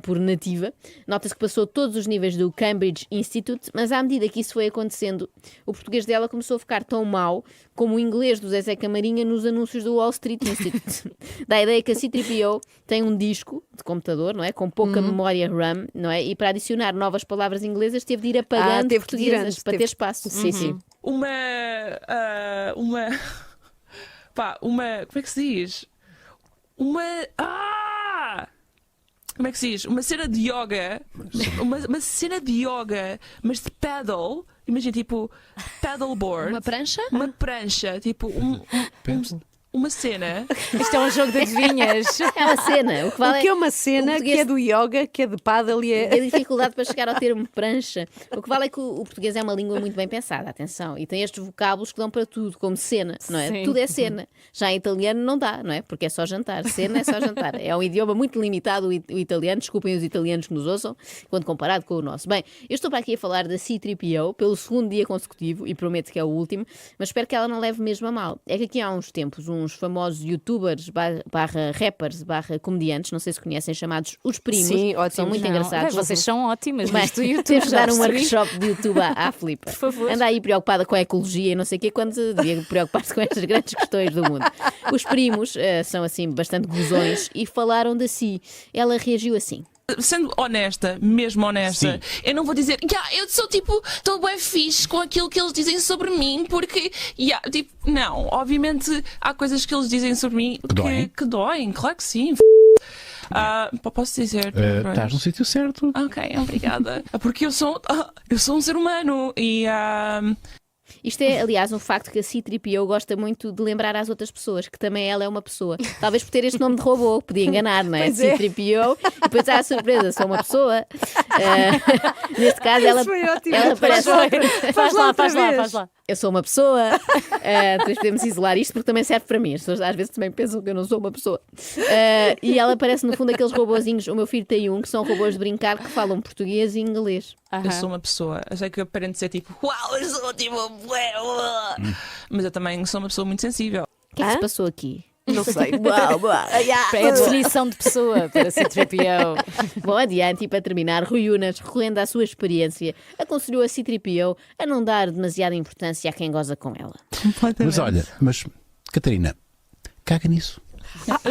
por nativa. Nota-se que passou todos os níveis do Cambridge Institute, mas à medida que isso foi acontecendo, o português dela começou a ficar tão mau como o inglês do Zezé Camarinha nos anúncios do Wall Street Institute. Dá a ideia que a C3PO tem um disco de computador, não é? Com pouca memória RAM, não é? E para adicionar novas palavras inglesas teve de ir apagando portuguesas para ter espaço. Sim. Como é que se diz? Como é que se diz? Uma cena de yoga, uma cena de yoga, mas de paddle. Imagina, tipo, paddleboard. Uma prancha? Uma prancha, tipo, uma cena. Isto é um jogo de adivinhas. É uma cena. O que vale é uma cena português... que é do yoga, que é de paddle e é... A dificuldade para chegar ao termo prancha. O que vale é que o português é uma língua muito bem pensada, atenção. E tem estes vocábulos que dão para tudo, como cena, não é? Sim. Tudo é cena. Já em italiano não dá, não é? Porque é só jantar. Cena é só jantar. É um idioma muito limitado, o italiano. Desculpem os italianos que nos ouçam, quando comparado com o nosso. Bem, eu estou para aqui a falar da C3PO pelo 2º dia consecutivo, e prometo que é o último, mas espero que ela não leve mesmo a mal. É que aqui há uns tempos, uns famosos youtubers barra rappers barra comediantes, não sei se conhecem, chamados Os Primos. Sim, ótimos. São muito engraçados. Vocês são ótimas, mas do YouTube. Temos de dar um workshop de YouTube à Filipa. Por favor. Anda aí preocupada com a ecologia e não sei o quê, quando devia preocupar-se com estas grandes questões do mundo. Os Primos são assim bastante gozões e falaram da Si. Ela reagiu assim. Sendo honesta, mesmo honesta, eu não vou dizer, eu sou tipo, estou bem fixe com aquilo que eles dizem sobre mim, porque, tipo, não, obviamente há coisas que eles dizem sobre mim que doem, claro que sim. Posso dizer? Estás no sítio certo. Ok, obrigada. Porque eu sou um ser humano e Isto é, aliás, um facto que a C-3PO gosta muito de lembrar às outras pessoas, que também ela é uma pessoa. Talvez por ter este nome de robô, podia enganar, não é? Pois é. C-3PO, e depois há a surpresa, sou uma pessoa. Neste caso, ela parece... Faz lá. Eu sou uma pessoa. Depois podemos isolar isto porque também serve para mim. As pessoas às vezes também pensam que eu não sou uma pessoa. E ela parece no fundo aqueles robozinhos. O meu filho tem um que são robôs de brincar que falam português e inglês. Eu sou uma pessoa. Achei que aparente ser tipo, uau, eu sou tipo. Mas eu também sou uma pessoa muito sensível. O que é que se passou aqui? Não sei. É a definição de pessoa para C-3PO. Bom, adiante, e para terminar, Rui Unas, recorrendo à sua experiência, aconselhou a C-3PO a não dar demasiada importância a quem goza com ela. Mas olha, Catarina, caga nisso.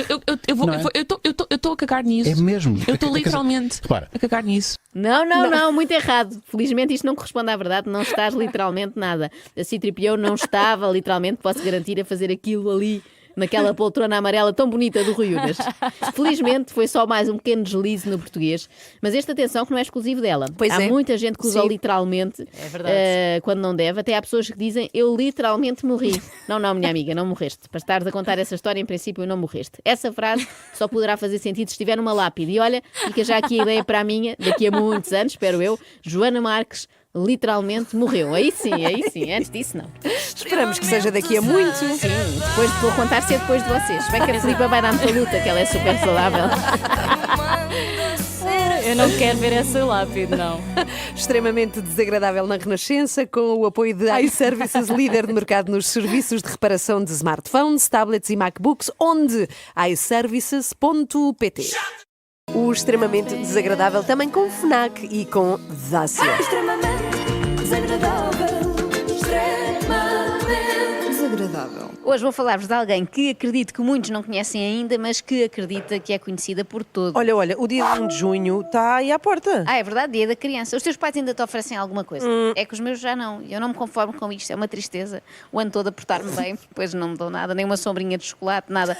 Eu estou a cagar nisso. É mesmo? Eu estou literalmente a cagar nisso. Não, muito errado. Felizmente isto não corresponde à verdade, não estás literalmente nada. A C-3PO não estava literalmente, posso garantir, a fazer aquilo ali naquela poltrona amarela tão bonita do Rui Unas. Felizmente foi só mais um pequeno deslize no português, mas esta atenção que não é exclusivo dela. Há muita gente que usa literalmente quando não deve, até há pessoas que dizem eu literalmente morri. Não, minha amiga, não morreste. Para estares a contar essa história, em princípio não morreste. Essa frase só poderá fazer sentido se estiver numa lápide. E olha, fica já aqui a ideia para a minha, daqui a muitos anos, espero eu, Joana Marques literalmente morreu. Aí sim, antes disso não. Esperamos que seja daqui a muito. Sim, depois vou contar ser depois de vocês. Bem que a Filipa vai dar muita luta, que ela é super saudável. Eu não quero ver essa lápide, não. Extremamente desagradável na Renascença, com o apoio de iServices, líder de mercado nos serviços de reparação de smartphones, tablets e MacBooks, onde iServices.pt. O extremamente desagradável também com FNAC e com Dácia. Desagradável. Hoje vou falar-vos de alguém que acredito que muitos não conhecem ainda, mas que acredita que é conhecida por todos. Olha, o dia 1 de junho está aí à porta. É verdade, dia da criança. Os teus pais ainda te oferecem alguma coisa? É que os meus já não. Eu não me conformo com isto, é uma tristeza. O ano todo a portar-me bem, depois não me dão nada, nem uma sombrinha de chocolate, nada.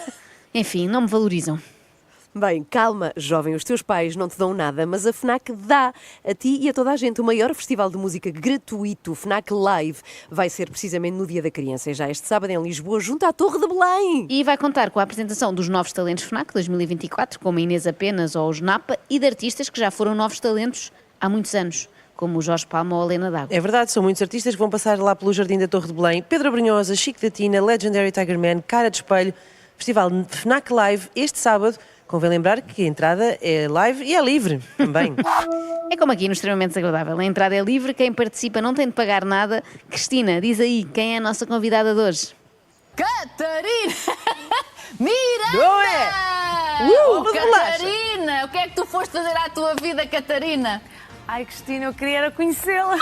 Enfim, não me valorizam. Bem, calma, jovem, os teus pais não te dão nada, mas a FNAC dá a ti e a toda a gente o maior festival de música gratuito, FNAC Live, vai ser precisamente no Dia da Criança, já este sábado em Lisboa, junto à Torre de Belém. E vai contar com a apresentação dos novos talentos FNAC 2024, como a Inês Apenas ou os Napa, e de artistas que já foram novos talentos há muitos anos, como o Jorge Palma ou a Helena D'Água. É verdade, são muitos artistas que vão passar lá pelo Jardim da Torre de Belém. Pedro Brunhosa, Chico da Tina, Legendary Tiger Man, Cara de Espelho, Festival FNAC Live este sábado. Convém lembrar que a entrada é live e é livre também. É como aqui no Extremamente Desagradável. A entrada é livre, quem participa não tem de pagar nada. Cristina, diz aí, quem é a nossa convidada de hoje? Catarina Miranda! Não é? Catarina, o que é que tu foste fazer à tua vida, Catarina? Ai, Cristina, eu queria era conhecê-la.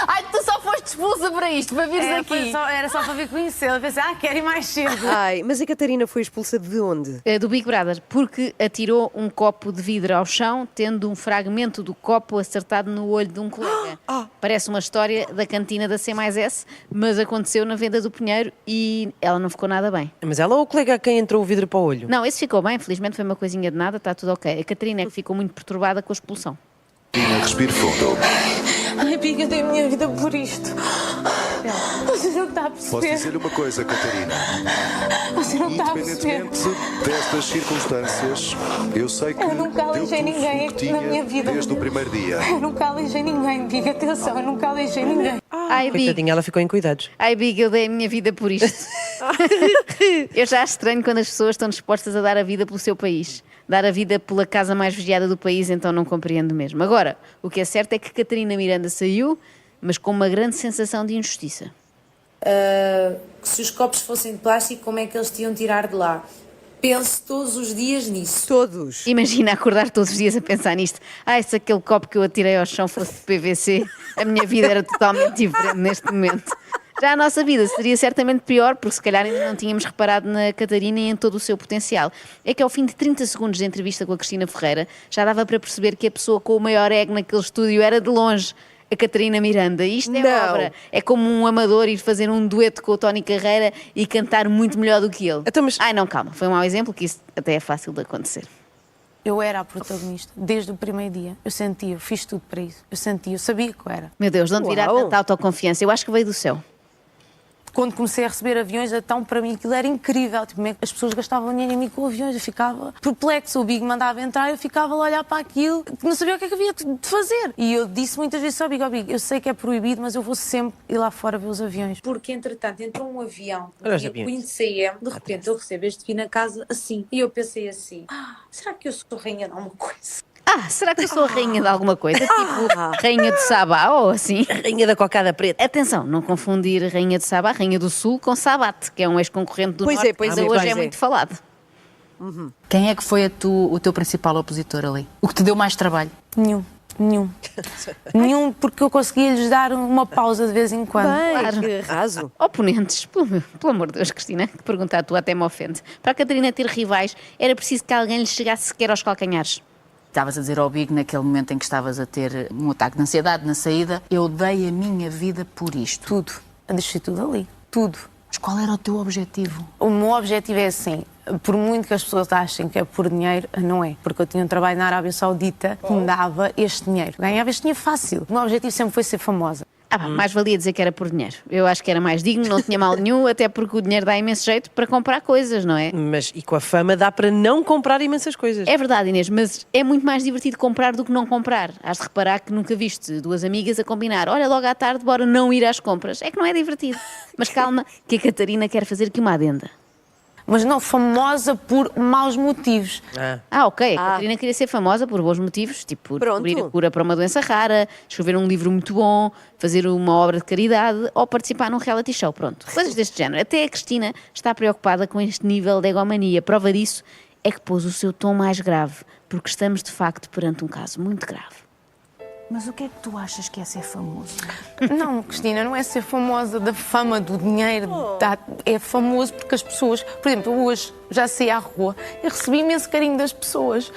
Ai, tu só foste expulsa para isto, para vires aqui. Era só para vir conhecê-la. Pensei, quero ir mais cedo. Ai, mas a Catarina foi expulsa de onde? Do Big Brother, porque atirou um copo de vidro ao chão, tendo um fragmento do copo acertado no olho de um colega. Parece uma história da cantina da C+S, mas aconteceu na venda do Pinheiro e ela não ficou nada bem. Mas ela ou o colega a quem entrou o vidro para o olho? Não, esse ficou bem, felizmente foi uma coisinha de nada, está tudo ok. A Catarina é que ficou muito perturbada com a expulsão. Respire fundo. Ai, Biga, dei a minha vida por isto. Você não está a perceber. Posso dizer-lhe uma coisa, Catarina? Você não está a perceber. Independentemente destas circunstâncias, eu sei que eu nunca aleijei ninguém na minha vida. Desde o primeiro dia. Eu nunca aleijei ninguém, Biga. Atenção, eu nunca aleijei ninguém. Ai, coitadinha, ela ficou em cuidados. Ai, Big, eu dei a minha vida por isto. Eu já acho estranho quando as pessoas estão dispostas a dar a vida pelo seu país. Dar a vida pela casa mais vigiada do país, então não compreendo mesmo. Agora, o que é certo é que Catarina Miranda saiu, mas com uma grande sensação de injustiça. Se os copos fossem de plástico, como é que eles te iam tirar de lá? Penso todos os dias nisso. Todos. Imagina acordar todos os dias a pensar nisto. Se aquele copo que eu atirei ao chão fosse de PVC, a minha vida era totalmente diferente neste momento. Já a nossa vida seria certamente pior, porque se calhar ainda não tínhamos reparado na Catarina e em todo o seu potencial. É que ao fim de 30 segundos de entrevista com a Cristina Ferreira, já dava para perceber que a pessoa com o maior ego naquele estúdio era de longe a Catarina Miranda. Isto é obra. É como um amador ir fazer um dueto com o Tony Carreira e cantar muito melhor do que ele. Então, mas... Não, calma. Foi um mau exemplo, que isso até é fácil de acontecer. Eu era a protagonista, desde o primeiro dia. Eu sentia, eu fiz tudo para isso. Eu sabia que eu era. Meu Deus, de onde virá tanta autoconfiança? Eu acho que veio do céu. Quando comecei a receber aviões, então para mim aquilo era incrível. Tipo, as pessoas gastavam dinheiro em mim com aviões, eu ficava perplexa. O Big mandava entrar, eu ficava lá a olhar para aquilo, não sabia o que é que havia de fazer. E eu disse muitas vezes ao Big, eu sei que é proibido, mas eu vou sempre ir lá fora ver os aviões. Porque, entretanto, entrou um avião, conheci-me, de repente eu recebo este aqui na casa assim. E eu pensei assim, será que eu sou rainha de alguma coisa? Será que eu sou a rainha de alguma coisa? Tipo, rainha de Sabá ou assim? Rainha da cocada preta. Atenção, não confundir rainha de Sabá, rainha do Sul, com Sabat, que é um ex-concorrente do Norte, que hoje é muito falado. Quem é que foi o teu principal opositor ali? O que te deu mais trabalho? Nenhum, porque eu conseguia-lhes dar uma pausa de vez em quando. Claro. Que raso. Oponentes, pelo amor de Deus, Cristina, que pergunta a tua até me ofende. Para a Catarina ter rivais, era preciso que alguém lhe chegasse sequer aos calcanhares. Estavas a dizer ao Big, naquele momento em que estavas a ter um ataque de ansiedade na saída, eu dei a minha vida por isto. Tudo. Eu deixei tudo ali. Tudo. Mas qual era o teu objetivo? O meu objetivo é assim, por muito que as pessoas achem que é por dinheiro, não é. Porque eu tinha um trabalho na Arábia Saudita que me dava este dinheiro. Ganhava este dinheiro fácil. O meu objetivo sempre foi ser famosa. Mais valia dizer que era por dinheiro. Eu acho que era mais digno, não tinha mal nenhum, até porque o dinheiro dá imenso jeito para comprar coisas, não é? Mas e com a fama dá para não comprar imensas coisas. É verdade, Inês, mas é muito mais divertido comprar do que não comprar. Has de reparar que nunca viste duas amigas a combinar, olha, logo à tarde, bora não ir às compras. É que não é divertido. Mas calma, que a Catarina quer fazer aqui uma adenda. Mas não famosa por maus motivos. Ok. A Catarina queria ser famosa por bons motivos, tipo descobrir a cura para uma doença rara, escrever um livro muito bom, fazer uma obra de caridade ou participar num reality show, pronto. Coisas deste género. Até a Cristina está preocupada com este nível de egomania. Prova disso é que pôs o seu tom mais grave, porque estamos de facto perante um caso muito grave. Mas o que é que tu achas que é ser famoso? Não, Cristina, não é ser famosa da fama, do dinheiro. É famoso porque as pessoas... Por exemplo, eu hoje já saí à rua e recebi imenso carinho das pessoas.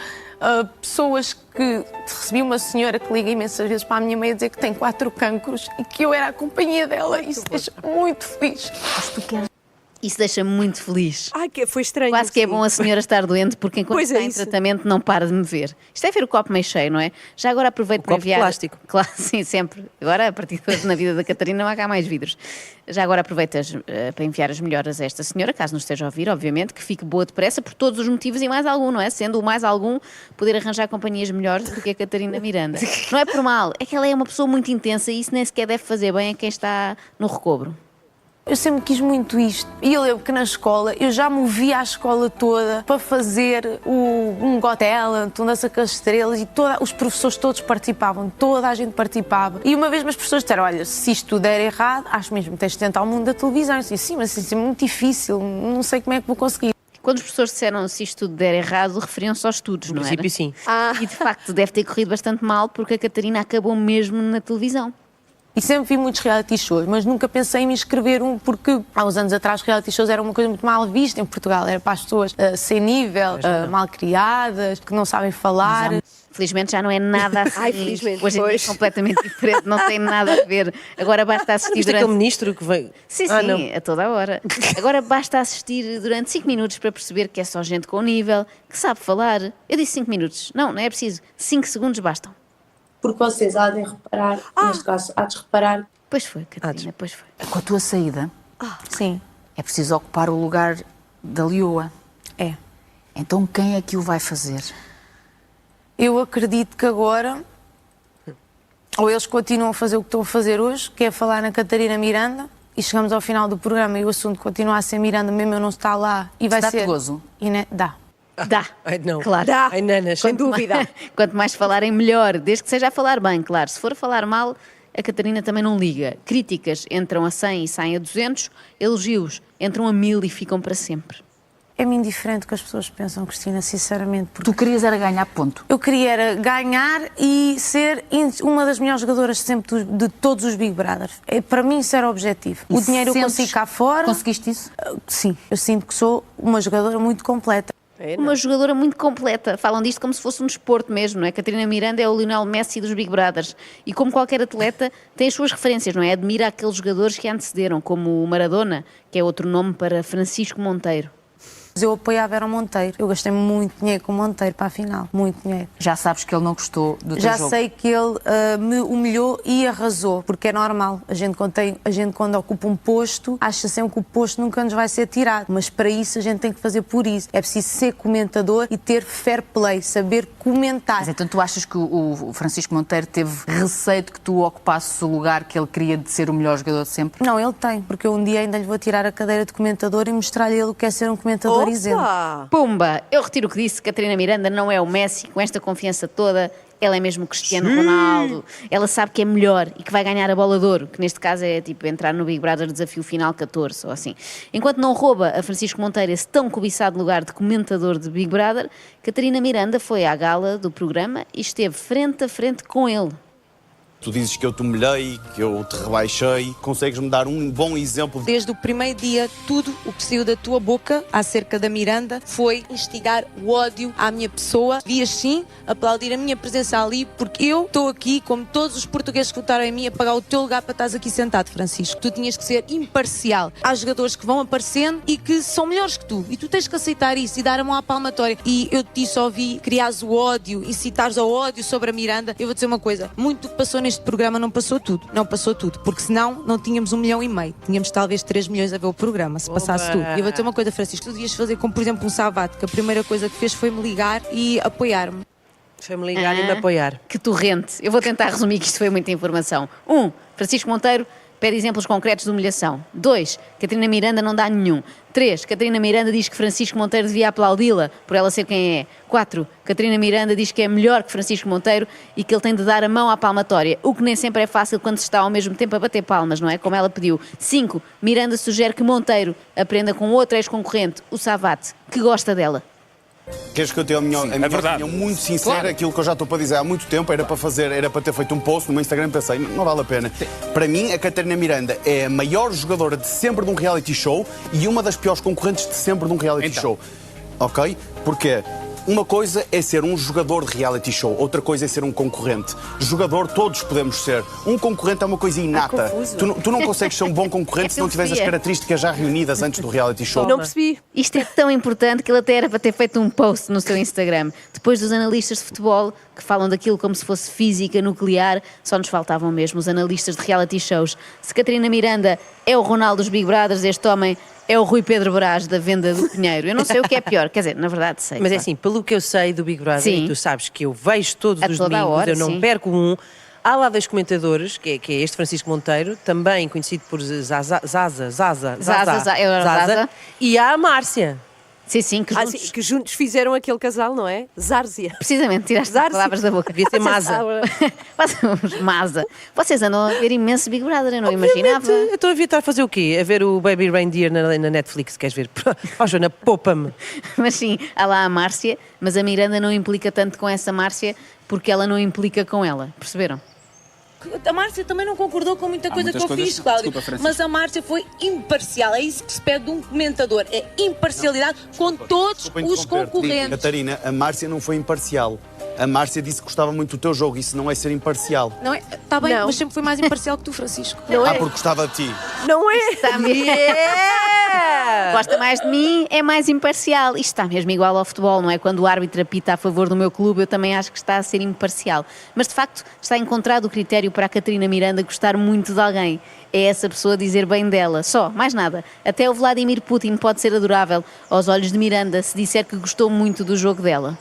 Pessoas que... Recebi uma senhora que liga imensas vezes para a minha mãe a dizer que tem 4 cancros e que eu era a companhia dela. Isso deixa-me muito feliz. Mas tu queres... Isso deixa-me muito feliz. Que foi estranho. Quase que é bom a senhora estar doente, porque enquanto está em tratamento não para de me ver. Isto é ver o copo meio cheio, não é? Já agora aproveito para enviar... plástico. Claro, sim, sempre. Agora, a partir de hoje, na vida da Catarina, não há cá mais vidros. Já agora aproveitas para enviar as melhoras a esta senhora, caso nos esteja a ouvir, obviamente, que fique boa depressa por todos os motivos e mais algum, não é? Sendo o mais algum poder arranjar companhias melhores do que a Catarina Miranda. Não é por mal, é que ela é uma pessoa muito intensa e isso nem sequer deve fazer bem a quem está no recobro. Eu sempre quis muito isto. E eu lembro que na escola, eu já movia a escola toda para fazer um Got Talent, um Dança com as Estrelas, e os professores todos participavam, toda a gente participava. E uma vez as pessoas disseram, olha, se isto tudo der errado, acho mesmo que tens de tentar o mundo da televisão. Eu disse, sim, mas isso é muito difícil, não sei como é que vou conseguir. Quando os professores disseram se isto tudo der errado, referiam-se aos estudos, não é? No princípio, sim. E de facto deve ter corrido bastante mal, porque a Catarina acabou mesmo na televisão. E sempre vi muitos reality shows, mas nunca pensei em me inscrever porque há uns anos atrás reality shows eram uma coisa muito mal vista em Portugal. Era para as pessoas sem nível, mal criadas, que não sabem falar. Felizmente já não é nada assim. Felizmente. Hoje em dia é completamente diferente, não tem nada a ver. Agora basta assistir durante... aquele ministro que veio... Sim, a toda a hora. Agora basta assistir durante 5 minutos para perceber que é só gente com nível, que sabe falar. Eu disse 5 minutos. Não é preciso. 5 segundos bastam. Porque vocês há de reparar, neste caso, há de reparar. Pois foi, Catarina, pois foi. Com a tua saída, sim, é preciso ocupar o lugar da Leoa. É. Então quem é que o vai fazer? Eu acredito que agora, ou eles continuam a fazer o que estão a fazer hoje, que é falar na Catarina Miranda, e chegamos ao final do programa e o assunto continua a ser Miranda, mesmo eu não estar lá, e vai ser... Dá-te gozo? Dá. Dá, não. Claro. Dá. Ai, nanas, sem dúvida. Quanto mais falarem, melhor. Desde que seja a falar bem, claro. Se for a falar mal, a Catarina também não liga. Críticas entram a 100 e saem a 200. Elogios entram a 1000 e ficam para sempre. É-me indiferente o que as pessoas pensam, Cristina, sinceramente. Tu querias era ganhar ponto? Eu queria era ganhar e ser uma das melhores jogadoras sempre de todos os Big Brothers. Para mim isso era o objetivo. O dinheiro eu consigo cá fora. Conseguiste isso? Sim. Eu sinto que sou uma jogadora muito completa. Uma jogadora muito completa. Falam disto como se fosse um desporto mesmo, não é? Catarina Miranda é o Lionel Messi dos Big Brothers. E como qualquer atleta, tem as suas referências, não é? Admira aqueles jogadores que a antecederam, como o Maradona, que é outro nome para Francisco Monteiro. Eu apoiei a Vera Monteiro. Eu gastei muito dinheiro com o Monteiro para a final. Muito dinheiro. Já sabes que ele não gostou do teu Já jogo. sei que ele me humilhou e arrasou, porque é normal. A gente quando ocupa um posto, acha sempre que o posto nunca nos vai ser tirado. Mas para isso a gente tem que fazer por isso. É preciso ser comentador e ter fair play, saber comentar. Mas então tu achas que o Francisco Monteiro teve receio de que tu ocupasses o lugar que ele queria de ser o melhor jogador de sempre? Não, ele tem, porque eu um dia ainda lhe vou tirar a cadeira de comentador e mostrar-lhe ele o que é ser um comentador isento. Pumba! Eu retiro o que disse. Catarina Miranda não é o Messi, com esta confiança toda. Ela é mesmo Cristiano Ronaldo. Ela sabe que é melhor e que vai ganhar a bola de ouro, que neste caso é tipo entrar no Big Brother Desafio Final 14 ou assim. Enquanto não rouba a Francisco Monteiro esse tão cobiçado lugar de comentador de Big Brother, Catarina Miranda foi à gala do programa e esteve frente a frente com ele. Tu dizes que eu te humilhei, que eu te rebaixei. Consegues-me dar um bom exemplo? Desde o primeiro dia, tudo o que saiu da tua boca acerca da Miranda foi instigar o ódio à minha pessoa. Devias sim aplaudir a minha presença ali, porque eu estou aqui, como todos os portugueses que votaram em mim, a pagar o teu lugar para estás aqui sentado, Francisco. Tu tinhas que ser imparcial. Há jogadores que vão aparecendo e que são melhores que tu. E tu tens que aceitar isso e dar a mão à palmatória. E eu te disse, ouvi, criares o ódio, incitares ao ódio sobre a Miranda. Eu vou dizer uma coisa, muito do que passou neste programa não passou tudo, porque senão não tínhamos 1,5 milhão, tínhamos talvez 3 milhões a ver o programa, se passasse tudo. E eu vou dizer uma coisa, Francisco, tu devias fazer como, por exemplo, um Sabato, que a primeira coisa que fez foi me ligar e apoiar-me. Foi-me ligar e me apoiar. Que torrente. Eu vou tentar resumir, que isto foi muita informação. Francisco Monteiro pede exemplos concretos de humilhação. 2, Catarina Miranda não dá nenhum. 3, Catarina Miranda diz que Francisco Monteiro devia aplaudi-la por ela ser quem é. 4, Catarina Miranda diz que é melhor que Francisco Monteiro e que ele tem de dar a mão à palmatória, o que nem sempre é fácil quando se está ao mesmo tempo a bater palmas, não é? Como ela pediu. 5, Miranda sugere que Monteiro aprenda com outro ex-concorrente, o Savate, que gosta dela. Queres que eu tenha a minha opinião muito sincera? Claro. Aquilo que eu já estou para dizer há muito tempo era para ter feito um post no meu Instagram e pensei, não vale a pena. Para mim, a Catarina Miranda é a maior jogadora de sempre de um reality show e uma das piores concorrentes de sempre de um reality show. Ok? Porquê? Uma coisa é ser um jogador de reality show, outra coisa é ser um concorrente. Jogador todos podemos ser. Um concorrente é uma coisa inata. Tu não consegues ser um bom concorrente se não tiveres as características já reunidas antes do reality show. Não percebi. Isto é tão importante que ele até era para ter feito um post no seu Instagram. Depois dos analistas de futebol, que falam daquilo como se fosse física nuclear, só nos faltavam mesmo os analistas de reality shows. Se Catarina Miranda é o Ronaldo dos Big Brothers, este homem é o Rui Pedro Brás da venda do Pinheiro. Eu não sei o que é pior, quer dizer, na verdade sei. Mas é assim, pelo que eu sei do Big Brother, e tu sabes que eu vejo todos os domingos, eu não perco um. Há lá 2 comentadores, que é este Francisco Monteiro, também conhecido por Zaza, e há a Márcia. Sim, que juntos fizeram aquele casal, não é? Zárzia. Precisamente, tiraste as palavras da boca. Devia ser Maza. Maza. Vocês andam a ver imenso Big Brother, eu não imaginava. Eu estou a evitar fazer o quê? A ver o Baby Reindeer na Netflix, queres ver? Oh, Joana, poupa-me. Mas sim, há lá a Márcia, mas a Miranda não implica tanto com essa Márcia porque ela não implica com ela, perceberam? A Márcia também não concordou com muita coisa que eu fiz, Cláudio. Mas a Márcia foi imparcial. É isso que se pede de um comentador. É imparcialidade com todos os concorrentes. Catarina, a Márcia não foi imparcial. A Márcia disse que gostava muito do teu jogo. Isso não é ser imparcial. Não é? Está bem, mas sempre foi mais imparcial que tu, Francisco. Porque gostava de ti. Não é? Está mesmo. Gosta mais de mim, é mais imparcial. Isto está mesmo igual ao futebol, não é? Quando o árbitro apita a favor do meu clube, eu também acho que está a ser imparcial. Mas, de facto, está encontrado o critério para a Catarina Miranda gostar muito de alguém. É essa pessoa dizer bem dela. Só, mais nada. Até o Vladimir Putin pode ser adorável aos olhos de Miranda se disser que gostou muito do jogo dela.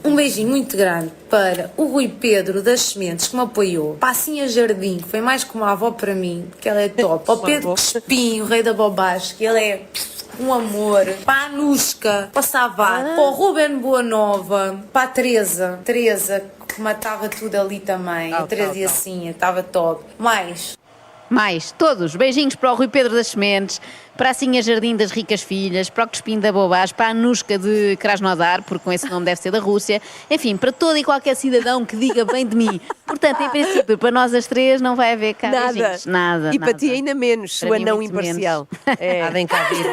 Um beijinho muito grande para o Rui Pedro das Sementes, que me apoiou. Passinha Jardim, que foi mais como a avó para mim, que ela é top. Para o Pedro Crespim, o rei da bobagem, que ele é um amor. Para a Anushka, para o Savate, para o Ruben Boanova, para a Teresa, que matava tudo ali também. A Teresa e assim, estava top. Mais, todos. Beijinhos para o Rui Pedro das Sementes, para a Sinha Jardim das Ricas Filhas, para o Crespim da Bobage, para a Anushka de Krasnodar, porque com esse nome deve ser da Rússia. Enfim, para todo e qualquer cidadão que diga bem de mim. Portanto, em princípio, para nós as 3 não vai haver cá beijinhos. Nada. E para ti ainda menos, sua não imparcial. Nada em cá vir.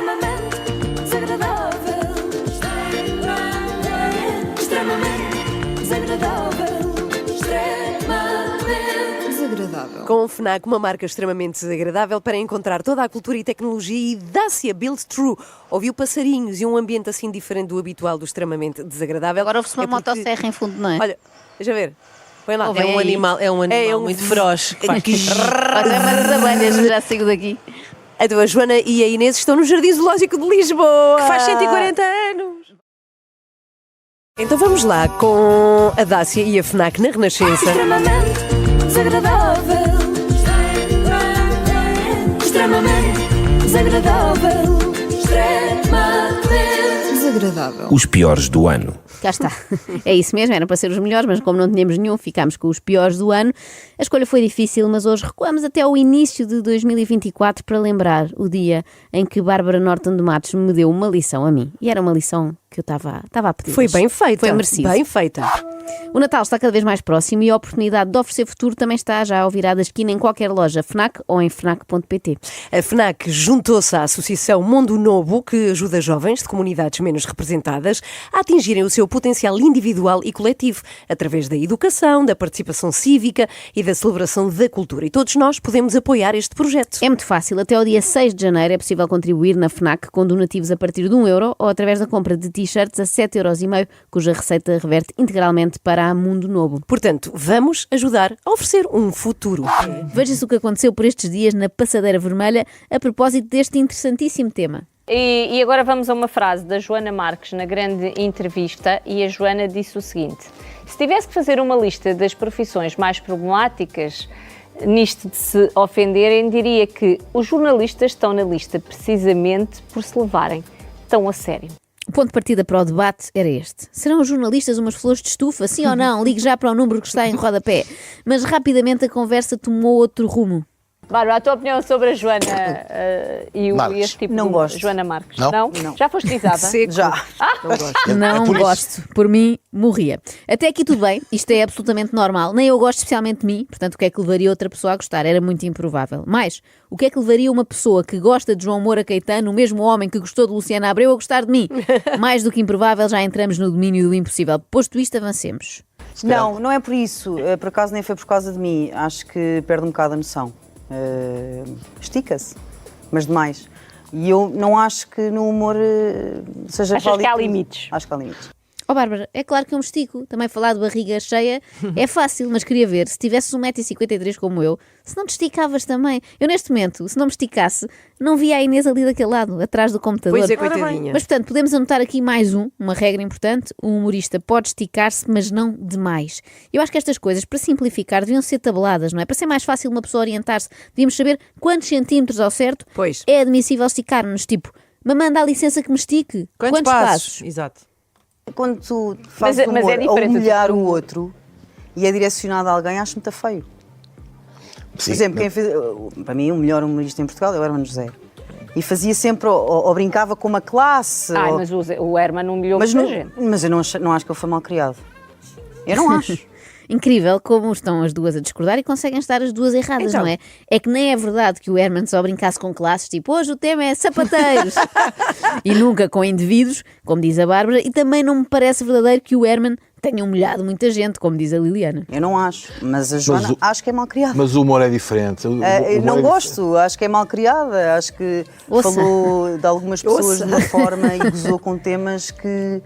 Extremamente desagradável. Com FNAC, uma marca extremamente desagradável para encontrar toda a cultura e tecnologia, e Dacia Build True. Ouviu passarinhos e um ambiente assim diferente do habitual, do extremamente desagradável. Agora ouve-se uma motosserra em fundo, não é? Olha, deixa ver. Põe lá. É um animal muito feroz. Que faz. Mas a banha já saiu daqui. A Joana e a Inês estão no Jardim Zoológico de Lisboa. Que faz 140 anos. Então vamos lá com a Dacia e a FNAC na Renascença. Extremamente desagradável. Extremamente desagradável. Extremamente desagradável. Os piores do ano. Cá está. É isso mesmo, era para ser os melhores, mas como não tínhamos nenhum, ficámos com os piores do ano. A escolha foi difícil, mas hoje recuamos até ao início de 2024 para lembrar o dia em que Bárbara Norton de Matos me deu uma lição a mim. E era uma lição que eu estava a pedir. Foi bem feita. Foi merecido. Bem feita. O Natal está cada vez mais próximo e a oportunidade de oferecer futuro também está já ao virar da esquina em qualquer loja FNAC ou em FNAC.pt. A FNAC juntou-se à Associação Mundo Novo, que ajuda jovens de comunidades menos representadas a atingirem o seu potencial individual e coletivo, através da educação, da participação cívica e da celebração da cultura. E todos nós podemos apoiar este projeto. É muito fácil. Até ao dia 6 de janeiro é possível contribuir na FNAC com donativos a partir de €1 ou através da compra de t-shirts a 7,5€, cuja receita reverte integralmente para a Mundo Novo. Portanto, vamos ajudar a oferecer um futuro. Veja-se o que aconteceu por estes dias na Passadeira Vermelha a propósito deste interessantíssimo tema. E agora vamos a uma frase da Joana Marques na grande entrevista, e a Joana disse o seguinte: se tivesse que fazer uma lista das profissões mais problemáticas nisto de se ofenderem, diria que os jornalistas estão na lista precisamente por se levarem tão a sério. O ponto de partida para o debate era este. Serão os jornalistas umas flores de estufa, sim ou não? Ligue já para o número que está em rodapé. Mas rapidamente a conversa tomou outro rumo. Bárbara, a tua opinião sobre a Joana e este tipo não de gosto. Joana Marques? Não? Já foste risada? Já. Não gosto. Não gosto. Por mim, morria. Até aqui tudo bem. Isto é absolutamente normal. Nem eu gosto especialmente de mim. Portanto, o que é que levaria outra pessoa a gostar? Era muito improvável. Mas, o que é que levaria uma pessoa que gosta de João Moura Caetano, o mesmo homem que gostou de Luciana Abreu, a gostar de mim? Mais do que improvável, já entramos no domínio do impossível. Posto isto, avancemos. Não é por isso. Por acaso nem foi por causa de mim. Acho que perde um bocado a noção. Estica-se, mas demais. E eu não acho que no humor seja Achas válido. que há limites? Acho que há limites. Oh Bárbara, é claro que eu me estico. Também falar de barriga cheia é fácil, mas queria ver, se tivesses 1,53 m como eu, se não te esticavas também. Eu neste momento, se não me esticasse, não via a Inês ali daquele lado, atrás do computador. Pois é, coitadinha. Mas portanto, podemos anotar aqui mais uma regra importante: o humorista pode esticar-se, mas não demais. Eu acho que estas coisas, para simplificar, deviam ser tabeladas, não é? Para ser mais fácil uma pessoa orientar-se, devíamos saber quantos centímetros ao certo é admissível esticar-nos. Tipo, mamãe, dá licença que me estique. Quantos passos? Exato. Quando tu fazes humor a humilhar o outro e é direcionado a alguém, acho muito feio. Por exemplo, quem fez, para mim o melhor humorista em Portugal é o Hermano José. E fazia sempre, ou brincava com uma classe. Mas o Hermano humilhou muita gente. Mas eu não acho que ele foi mal criado. Eu não acho. Incrível como estão as duas a discordar e conseguem estar as duas erradas, não é? É que nem é verdade que o Herman só brincasse com classes, tipo, hoje o tema é sapateiros. E nunca com indivíduos, como diz a Bárbara, e também não me parece verdadeiro que o Herman tenha humilhado muita gente, como diz a Liliana. Eu não acho, mas a Joana acho que é mal criada. Mas o humor é diferente. Não gosto, acho que é mal criada, acho que falou de algumas pessoas de uma forma e gozou com temas que...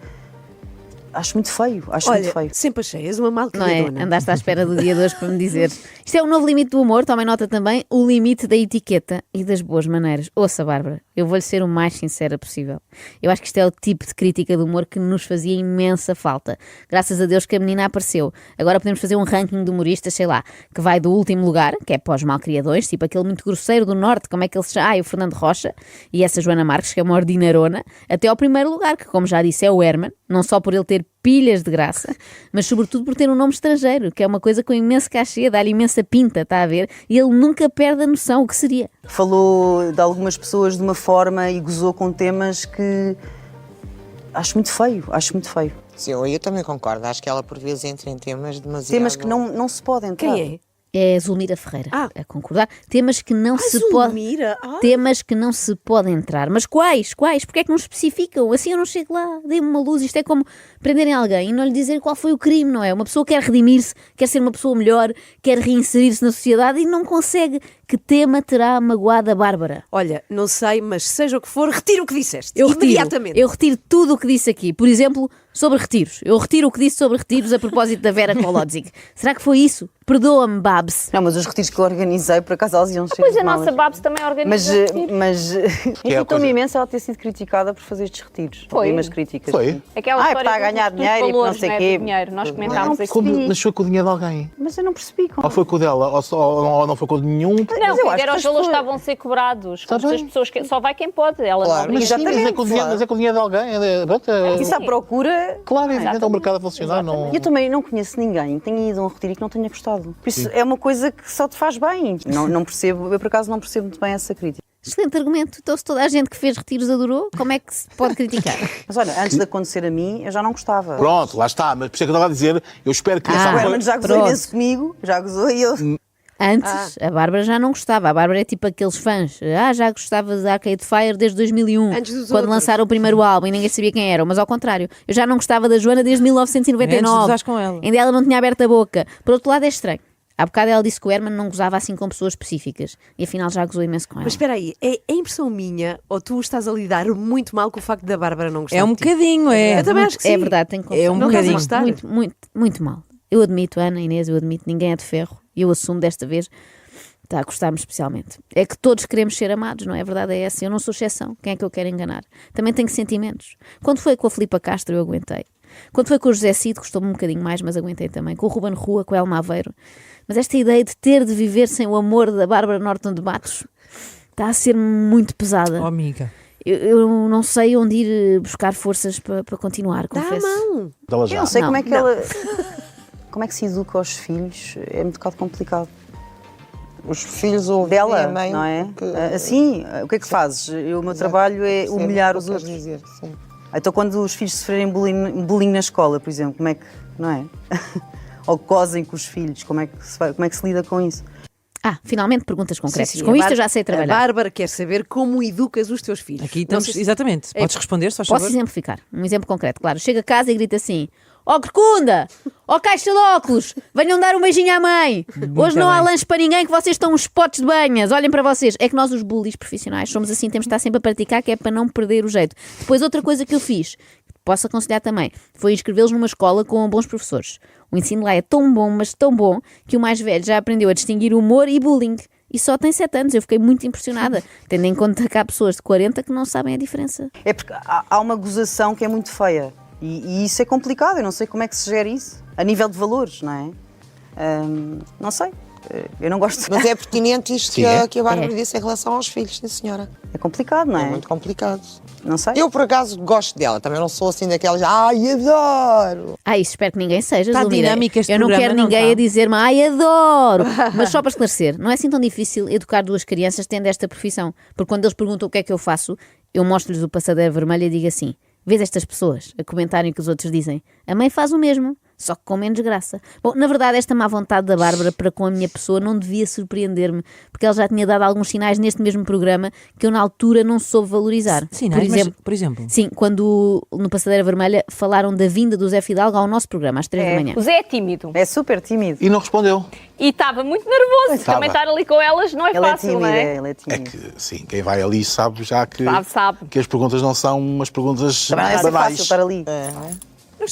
Acho muito feio, muito feio. Sempre achei, és uma mal Não é? criadona. Andaste à espera do dia de hoje para me dizer. Isto é um novo limite do humor, tomem nota também, o limite da etiqueta e das boas maneiras. Ouça, Bárbara, eu vou-lhe ser o mais sincera possível. Eu acho que isto é o tipo de crítica do humor que nos fazia imensa falta. Graças a Deus que a menina apareceu. Agora podemos fazer um ranking de humoristas, sei lá, que vai do último lugar, que é pós malcriadões, tipo aquele muito grosseiro do norte, como é que ele se chama? O Fernando Rocha, e essa Joana Marques, que é uma ordinarona, até ao primeiro lugar, que como já disse é o Herman, não só por ele ter pilhas de graça, mas sobretudo por ter um nome estrangeiro, que é uma coisa com imenso cachê, dá-lhe imensa pinta, está a ver? E ele nunca perde a noção, o que seria. Falou de algumas pessoas de uma forma e gozou com temas que acho muito feio. Sim, eu também concordo, acho que ela por vezes entra em temas demasiado... Temas que não se podem entrar. Quem é? É Zulmira Ferreira, a concordar. Temas que não se pode. Temas que não se pode entrar. Mas quais? Porque é que não especificam? Assim eu não chego lá, dê-me uma luz. Isto é como prenderem alguém e não lhe dizer qual foi o crime, não é? Uma pessoa quer redimir-se, quer ser uma pessoa melhor, quer reinserir-se na sociedade e não consegue. Que tema terá magoado a Bárbara? Olha, não sei, mas seja o que for, retiro o que disseste. Imediatamente. Eu retiro tudo o que disse aqui. Por exemplo, sobre retiros. Eu retiro o que disse sobre retiros a propósito da Vera Kolodzik. Será que foi isso? Perdoa-me, Babs. Não, mas os retiros que eu organizei, por acaso, elas iam Pois a nossa Babs também organizou. Mas irritou-me imenso ela ter sido criticada por fazer estes retiros. Foi. Umas críticas. Foi. Aquela história para ganhar dinheiro e não sei o quê. Nós comentámos aqui. Mas foi com o dinheiro de alguém? Mas eu não percebi como. Ou foi com o dela, ou não foi com o de nenhum? Não, os valores estavam a ser cobrados. As pessoas só vai quem pode. Ela claro, mas é com o dinheiro de alguém. Isso à procura. Claro, é o mercado a funcionar. Não... Eu também não conheço ninguém que tenha ido a um retiro e que não tenha gostado. Por isso é uma coisa que só te faz bem. Não percebo, eu por acaso não percebo muito bem essa crítica. Excelente argumento. Então, se toda a gente que fez retiros adorou, como é que se pode criticar? Mas olha, antes de acontecer a mim, eu já não gostava. Pronto, lá está. Mas por isso é que eu estava a dizer, eu espero que essa coisa... já gozou imenso comigo, já gozou e eu... Antes, a Bárbara já não gostava. A Bárbara é tipo aqueles fãs. Já gostava de Arcade Fire desde 2001, quando lançaram o primeiro álbum e ninguém sabia quem era. Mas ao contrário, eu já não gostava da Joana desde 1999. Antes de com ela. Ainda ela não tinha aberto a boca. Por outro lado, é estranho. Há bocado ela disse que o Herman não gozava assim com pessoas específicas. E afinal já gozou imenso com ela. Mas espera aí, é impressão minha ou tu estás a lidar muito mal com o facto da Bárbara não gostar? É um bocadinho, é. Eu também acho que sim. É verdade, tenho que confessar. É um bocadinho. Muito mal. Eu admito, Ana, Inês, eu admito, ninguém é de ferro. E eu assumo desta vez, está a custar-me especialmente. É que todos queremos ser amados, não é? A verdade é essa. Eu não sou exceção. Quem é que eu quero enganar? Também tenho sentimentos. Quando foi com a Filipa Castro, eu aguentei. Quando foi com o José Cid, custou-me um bocadinho mais, mas aguentei também. Com o Ruben Rua, com o Elma Aveiro. Mas esta ideia de ter de viver sem o amor da Bárbara Norton de Matos está a ser muito pesada. Oh, amiga. Eu não sei onde ir buscar forças para continuar, confesso. Dá a mão. Eu não sei como é que ela... Como é que se educa aos filhos? É um bocado complicado. Os filhos ouvem dela, a mãe, não é? Assim, o que é que fazes? O meu trabalho é humilhar os outros. Dizer, sim. Então quando os filhos sofrerem bullying na escola, por exemplo, como é que, não é? Ou gozem com os filhos, como é que se lida com isso? Finalmente perguntas concretas. Sim, com isto eu já sei trabalhar. A Bárbara quer saber como educas os teus filhos. Aqui estamos, exatamente. Podes responder, só Posso exemplificar. Um exemplo concreto, claro. Chega a casa e grita assim: ó Corcunda, ó Caixa de Óculos, venham dar um beijinho à mãe. Hoje não há lanche para ninguém, que vocês estão uns potes de banhas. Olhem para vocês. É que nós, os bullies profissionais, somos assim, temos de estar sempre a praticar, que é para não perder o jeito. Depois, outra coisa que eu fiz, posso aconselhar também, foi inscrevê-los numa escola com bons professores. O ensino lá é tão bom, mas tão bom, que o mais velho já aprendeu a distinguir humor e bullying. E só tem 7 anos. Eu fiquei muito impressionada, tendo em conta que há pessoas de 40 que não sabem a diferença. É porque há uma gozação que é muito feia. E isso é complicado. Eu não sei como é que se gera isso. A nível de valores, não é? Não sei. Eu não gosto. Mas é pertinente isto que a Bárbara disse em relação aos filhos, sim senhora. É complicado, não é? É muito complicado. Não sei. Eu, por acaso, gosto dela. Também não sou assim daquelas... Ai, adoro! Isso espero que ninguém seja, Está Zulmira. dinâmica este Eu não programa, quero não ninguém está? a dizer-me ai, adoro. Mas só para esclarecer, não é assim tão difícil educar 2 crianças tendo esta profissão. Porque quando eles perguntam o que é que eu faço, eu mostro-lhes o passadeiro vermelho e digo assim: vês estas pessoas a comentarem o que os outros dizem? A mãe faz o mesmo, só que com menos graça. Bom, na verdade, esta má vontade da Bárbara para com a minha pessoa não devia surpreender-me, porque ela já tinha dado alguns sinais neste mesmo programa que eu na altura não soube valorizar. Sinais, por exemplo? Sim, quando no Passadeira Vermelha falaram da vinda do Zé Fidalgo ao nosso programa, às 3 da manhã. O Zé é tímido. É super tímido. E não respondeu. E estava muito nervoso. Também estar ali com elas não é fácil, não é? Ele é tímido. É que, sim, quem vai ali sabe já que, Sabe. que as perguntas não são umas perguntas Também não é banais. fácil estar ali.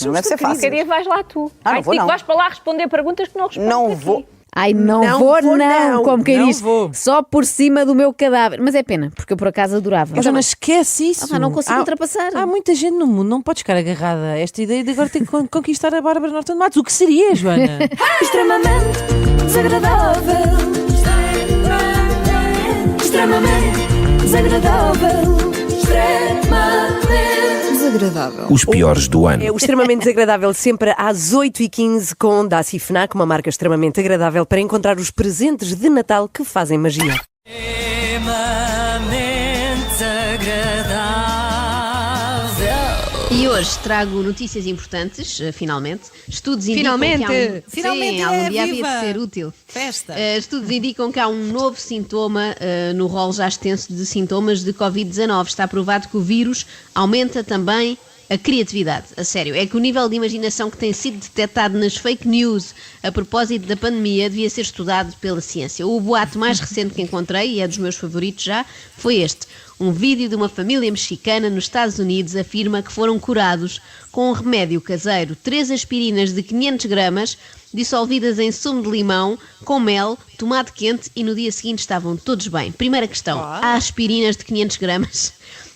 Não deve ser fácil. Qualquer dia vais lá tu. Não vou, não. Vais para lá responder perguntas que não respondes Não aqui. vou. Ai, não vou, como quem diz, só por cima do meu cadáver. Mas é pena, porque eu por acaso adorava. Mas esquece isso. Não consigo ultrapassar. Há muita gente no mundo, não podes ficar agarrada a esta ideia de agora ter que conquistar a Bárbara Norton de Matos. O que seria, Joana? Extremamente desagradável. Extremamente desagradável. Extremamente desagradável. Os piores do ano. É o extremamente desagradável, sempre às 8h15 com Daci FNAC, uma marca extremamente agradável para encontrar os presentes de Natal que fazem magia. Extremamente desagradável. E hoje trago notícias importantes, finalmente. Estudos indicam Finalmente! que há Finalmente, Sim, algum dia viva! havia de ser útil. Festa! Estudos indicam que há um novo sintoma no rol já extenso de sintomas de Covid-19. Está provado que o vírus aumenta também a criatividade. A sério, é que o nível de imaginação que tem sido detectado nas fake news a propósito da pandemia devia ser estudado pela ciência. O boato mais recente que encontrei, e é dos meus favoritos já, foi este. Um vídeo de uma família mexicana nos Estados Unidos afirma que foram curados com um remédio caseiro, 3 aspirinas de 500 gramas, dissolvidas em sumo de limão, com mel, tomate quente, e no dia seguinte estavam todos bem. Primeira questão, há aspirinas de 500 gramas?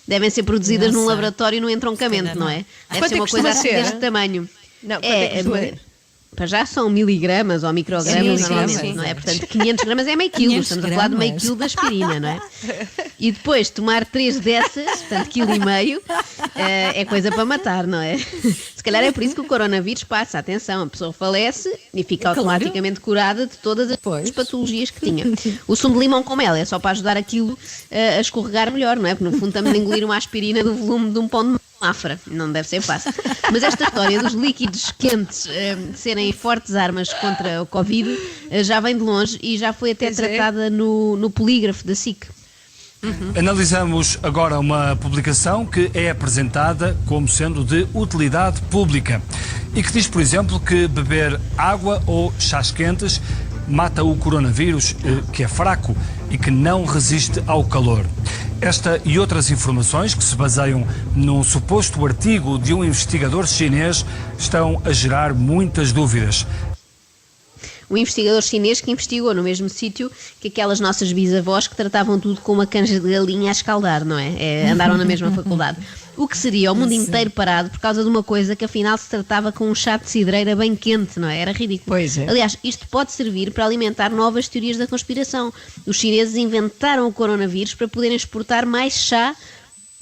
Devem ser produzidas num laboratório no entroncamento, não é? Deve ser uma coisa assim deste tamanho. Não, para já são miligramas ou microgramas, sim, normalmente, sim. não é? Portanto, 500 gramas é meio quilo, estamos a falar de meio quilo de aspirina, não é? E depois tomar 3 dessas, portanto, quilo e meio, é coisa para matar, não é? Se calhar é por isso que o coronavírus passa, atenção, a pessoa falece e fica automaticamente curada de todas as patologias que tinha. O sumo de limão com mel é só para ajudar aquilo a escorregar melhor, não é? Porque no fundo estamos a engolir uma aspirina do volume de um pão de Mafra, não deve ser fácil. Mas esta história dos líquidos quentes serem fortes armas contra o Covid já vem de longe e já foi até tratada no polígrafo da SIC. Analisamos agora uma publicação que é apresentada como sendo de utilidade pública e que diz, por exemplo, que beber água ou chás quentes mata o coronavírus, que é fraco e que não resiste ao calor. Esta e outras informações, que se baseiam num suposto artigo de um investigador chinês, estão a gerar muitas dúvidas. Um investigador chinês que investigou no mesmo sítio que aquelas nossas bisavós que tratavam tudo com uma canja de galinha a escaldar, não é? Andaram na mesma faculdade. O que seria o mundo inteiro parado por causa de uma coisa que afinal se tratava com um chá de cidreira bem quente, não é? Era ridículo. Pois é. Aliás, isto pode servir para alimentar novas teorias da conspiração. Os chineses inventaram o coronavírus para poderem exportar mais chá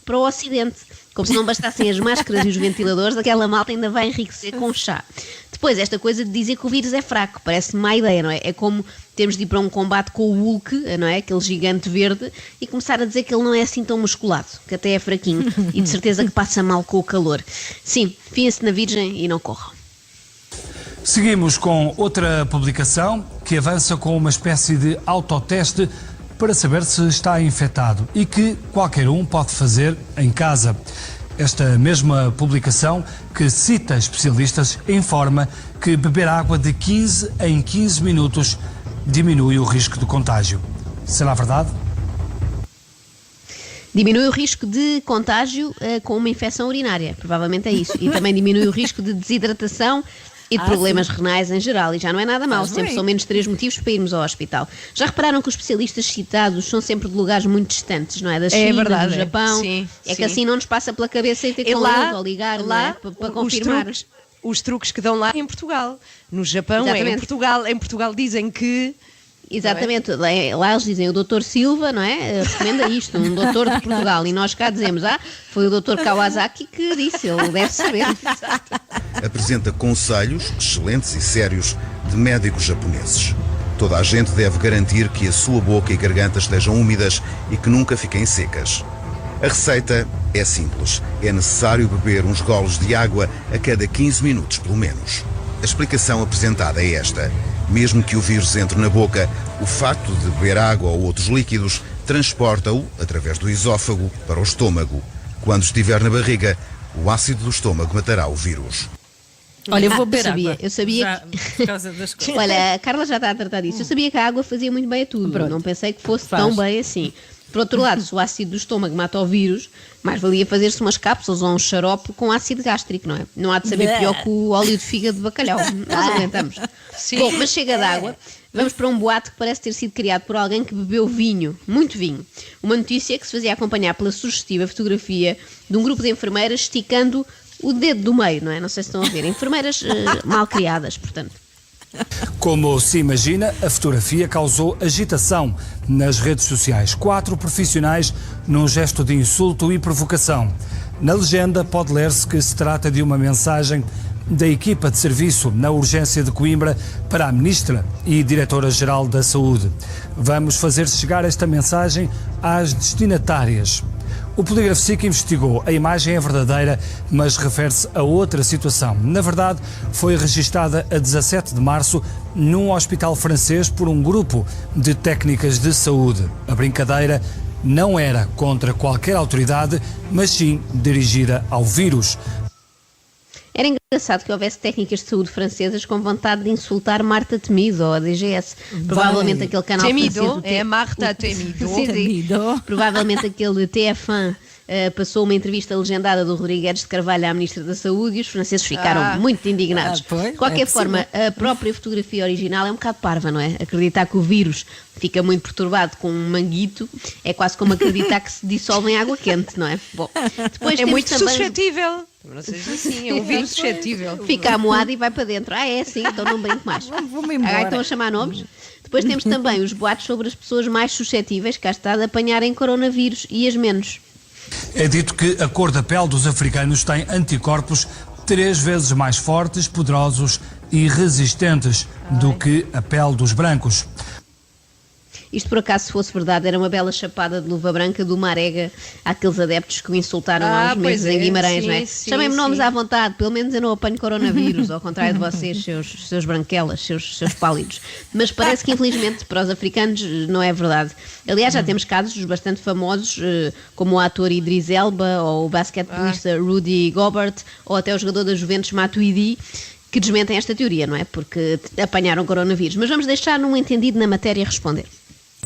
para o Ocidente. Como se não bastassem as máscaras e os ventiladores, aquela malta ainda vai enriquecer com chá. Depois, esta coisa de dizer que o vírus é fraco, parece-me má ideia, não é? É como termos de ir para um combate com o Hulk, não é? Aquele gigante verde, e começar a dizer que ele não é assim tão musculado, que até é fraquinho, e de certeza que passa mal com o calor. Sim, fiem-se na Virgem e não corram. Seguimos com outra publicação que avança com uma espécie de autoteste para saber se está infectado e que qualquer um pode fazer em casa. Esta mesma publicação, que cita especialistas, informa que beber água de 15 em 15 minutos diminui o risco de contágio. Será verdade? Diminui o risco de contágio com uma infecção urinária, provavelmente é isso. E também diminui o risco de desidratação e de problemas renais em geral, e já não é nada mau, sempre são menos 3 motivos para irmos ao hospital. Já repararam que os especialistas citados são sempre de lugares muito distantes, não é? Da China, do Japão, que assim não nos passa pela cabeça ir ter com eles ou ligar lá, não é? para confirmar. Os truques que dão lá em Portugal. No Japão é em Portugal. Em Portugal dizem que... Exatamente, lá eles dizem o Dr. Silva, não é? Recomenda isto, um doutor de Portugal, e nós cá dizemos, foi o Dr. Kawasaki que disse, ele deve saber. Apresenta conselhos excelentes e sérios de médicos japoneses. Toda a gente deve garantir que a sua boca e garganta estejam úmidas e que nunca fiquem secas. A receita é simples, é necessário beber uns golos de água a cada 15 minutos, pelo menos. A explicação apresentada é esta. Mesmo que o vírus entre na boca, o facto de beber água ou outros líquidos transporta-o, através do esófago, para o estômago. Quando estiver na barriga, o ácido do estômago matará o vírus. Olha, eu vou beber água. Eu sabia por causa das coisas. Olha, a Carla já está a tratar disso. Eu sabia que a água fazia muito bem a tudo. Pronto. Não pensei que fosse tão bem assim. Por outro lado, se o ácido do estômago mata o vírus, mais valia fazer-se umas cápsulas ou um xarope com ácido gástrico, não é? Não há de saber pior que o óleo de fígado de bacalhau. Nós aguentamos. Sim. Bom, mas chega de água. Vamos para um boato que parece ter sido criado por alguém que bebeu vinho, muito vinho. Uma notícia que se fazia acompanhar pela sugestiva fotografia de um grupo de enfermeiras esticando o dedo do meio, não é? Não sei se estão a ver. Enfermeiras mal criadas, portanto. Como se imagina, a fotografia causou agitação nas redes sociais. 4 profissionais num gesto de insulto e provocação. Na legenda pode ler-se que se trata de uma mensagem da equipa de serviço na urgência de Coimbra para a Ministra e Diretora-Geral da Saúde. Vamos fazer chegar esta mensagem às destinatárias. O Polígrafo SIC investigou. A imagem é verdadeira, mas refere-se a outra situação. Na verdade, foi registada a 17 de março num hospital francês por um grupo de técnicas de saúde. A brincadeira não era contra qualquer autoridade, mas sim dirigida ao vírus. Era engraçado que houvesse técnicas de saúde francesas com vontade de insultar Marta Temido ou a DGS. Provavelmente aquele canal Temido, francês... é Marta Temido. Provavelmente aquele TF1 passou uma entrevista legendada do Rodrigues de Carvalho à Ministra da Saúde e os franceses ficaram muito indignados. De qualquer forma, a própria fotografia original é um bocado parva, não é? Acreditar que o vírus fica muito perturbado com um manguito é quase como acreditar que se dissolve em água quente, não é? Bom, depois é muito também... suscetível. Não seja assim, é um vírus suscetível. Fica amoado e vai para dentro. Ah, é assim, então não brinco mais. Vou-me embora. Estão a chamar nomes? Depois temos também os boatos sobre as pessoas mais suscetíveis, cá está, de apanharem coronavírus e as menos. É dito que a cor da pele dos africanos tem anticorpos 3 vezes mais fortes, poderosos e resistentes do que a pele dos brancos. Isto, por acaso, se fosse verdade, era uma bela chapada de luva branca do Marega àqueles adeptos que o insultaram há uns meses em Guimarães, não é? Chamem-me nomes à vontade, pelo menos eu não apanho coronavírus, ao contrário de vocês, seus branquelas, seus pálidos. Mas parece que, infelizmente, para os africanos não é verdade. Aliás, já temos casos bastante famosos, como o ator Idris Elba, ou o basquetebolista Rudy Gobert, ou até o jogador da Juventus Matuidi, que desmentem esta teoria, não é? Porque apanharam coronavírus. Mas vamos deixar um entendido na matéria responder.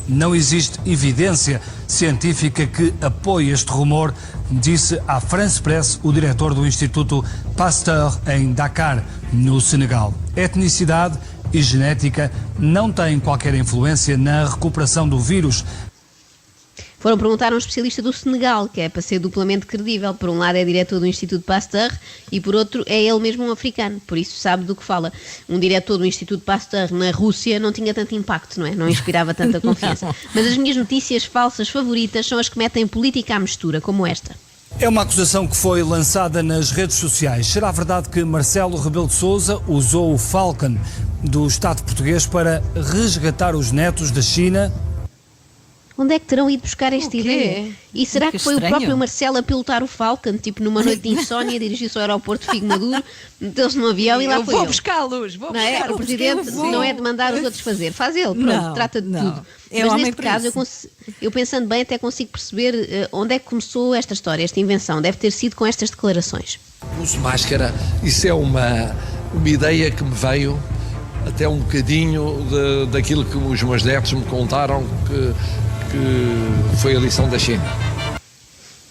Não existe evidência científica que apoie este rumor, disse à France Press o diretor do Instituto Pasteur em Dakar, no Senegal. Etnicidade e genética não têm qualquer influência na recuperação do vírus. Foram perguntar a um especialista do Senegal, que é para ser duplamente credível. Por um lado é diretor do Instituto Pasteur e por outro é ele mesmo um africano, por isso sabe do que fala. Um diretor do Instituto Pasteur na Rússia não tinha tanto impacto, não é? Não inspirava tanta confiança. Mas as minhas notícias falsas favoritas são as que metem política à mistura, como esta. É uma acusação que foi lançada nas redes sociais. Será verdade que Marcelo Rebelo de Sousa usou o Falcon do Estado português para resgatar os netos da China? Onde é que terão ido buscar esta ideia? E será que foi o próprio Marcelo a pilotar o Falcon, tipo numa noite de insónia, dirigir-se ao aeroporto de Figo Maduro, meteu-se num avião e lá foi ele? Vou buscá-los, vou buscá-los. Não é? O Presidente não é de mandar os outros fazer, faz ele, pronto, trata de tudo. Mas neste caso, eu pensando bem, até consigo perceber onde é que começou esta história, esta invenção. Deve ter sido com estas declarações. Uso máscara, isso é uma ideia que me veio até um bocadinho daquilo que os meus netos me contaram que foi a lição da China.